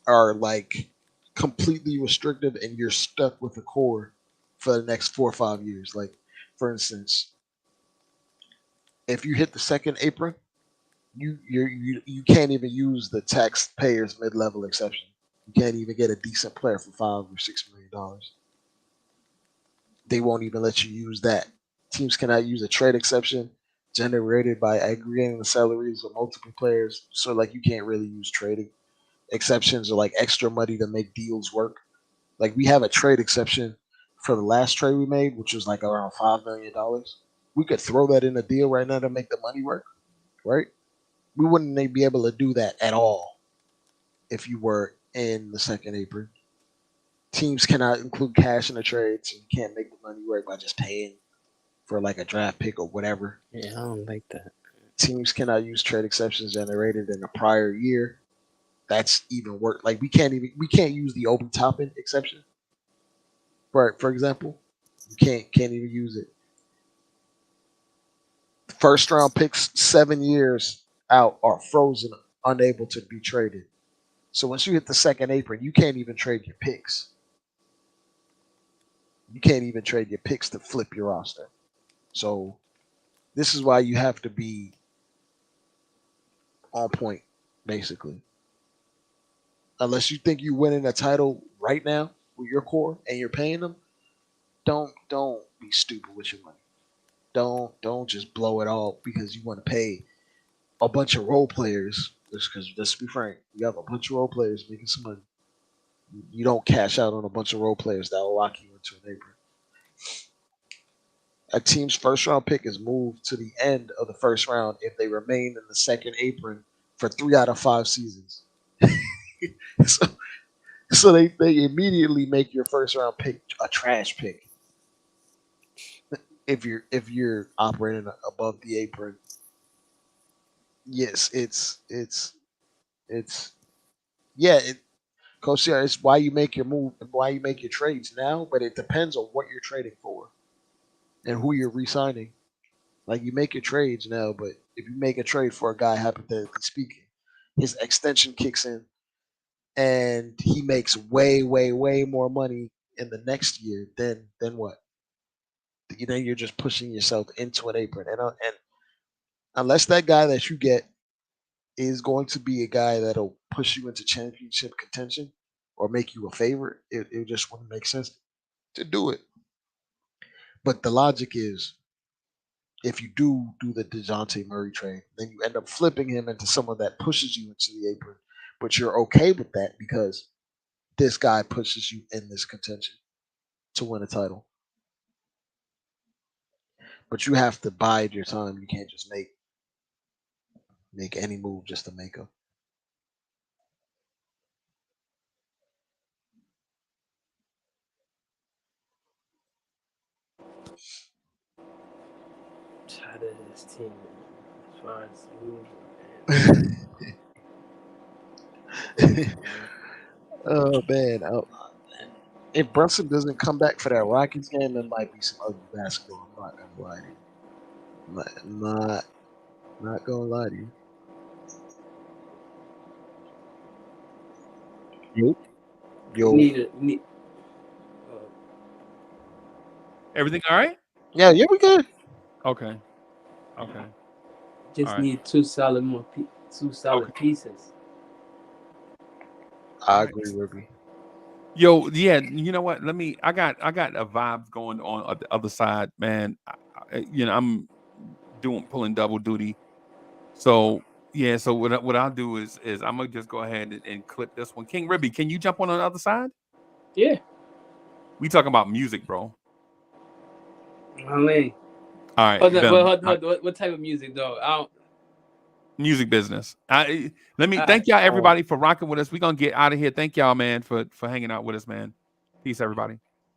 are like completely restrictive, and you're stuck with the core for the next 4 or 5 years. Like, for instance, if you hit the second apron, you can't even use the taxpayers mid-level exception. You can't even get a decent player for $5 or $6 million. They won't even let you use that. Teams cannot use a trade exception generated by aggregating the salaries of multiple players. So like you can't really use trading exceptions or like extra money to make deals work. Like we have a trade exception for the last trade we made, which was like around $5 million. We could throw that in a deal right now to make the money work, right? We wouldn't be able to do that at all if you were in the second apron. Teams cannot include cash in the trade, so you can't make the money work by just paying for like a draft pick or whatever. Yeah, I don't like that. Teams cannot use trade exceptions generated in a prior year. That's even worse. Like we can't use the open topping exception. For example, you can't even use it. First round picks 7 years out are frozen, unable to be traded. So once you hit the second apron, you can't even trade your picks. You can't even trade your picks to flip your roster. So this is why you have to be on point, basically. Unless you think you're winning a title right now with your core and you're paying them, don't be stupid with your money. Don't just blow it all because you want to pay a bunch of role players. Just because, let's be frank, you have a bunch of role players making some money. You don't cash out on a bunch of role players that will lock you into an apron. A team's first round pick is moved to the end of the first round if they remain in the second apron for 3 out of 5 seasons. so so they immediately make your first round pick a trash pick if you're operating above the apron. Yes, it's yeah. Coach, yeah, it's why you make your move, why you make your trades now, but it depends on what you're trading for and who you're re-signing. Like you make your trades now, but if you make a trade for a guy, hypothetically speaking, his extension kicks in and he makes way, way, way more money in the next year, then what? You're just pushing yourself into an apron, and unless that guy that you get is going to be a guy that'll push you into championship contention or make you a favorite, it just wouldn't make sense to do it. But the logic is if you do the DeJounte Murray trade, then you end up flipping him into someone that pushes you into the apron, but you're okay with that because this guy pushes you in this contention to win a title. But you have to bide your time. You can't just make any move just to make them. Tired of this team, as far as moving, Oh man, if Brunson doesn't come back for that Rockets game, there might be some ugly basketball. I'm not gonna lie to you. Not gonna lie to you. Nope. Yo, we need Everything all right? yeah, we good. Okay. Okay. just All right. need two solid pieces. I agree, Ruby. Yo, yeah, you know what? I got a vibe going on the other side, man. I'm pulling double duty. So yeah, so what I'll do is I'm gonna just go ahead and clip this one. King Ribby, can you jump on the other side? Yeah. We talking about music, bro. I mean, All right, hold on, Bim. what type of music though? I don't. Music business. Let me All thank right. y'all everybody for rocking with us. We're gonna get out of here. Thank y'all, man, for hanging out with us, man. Peace, everybody.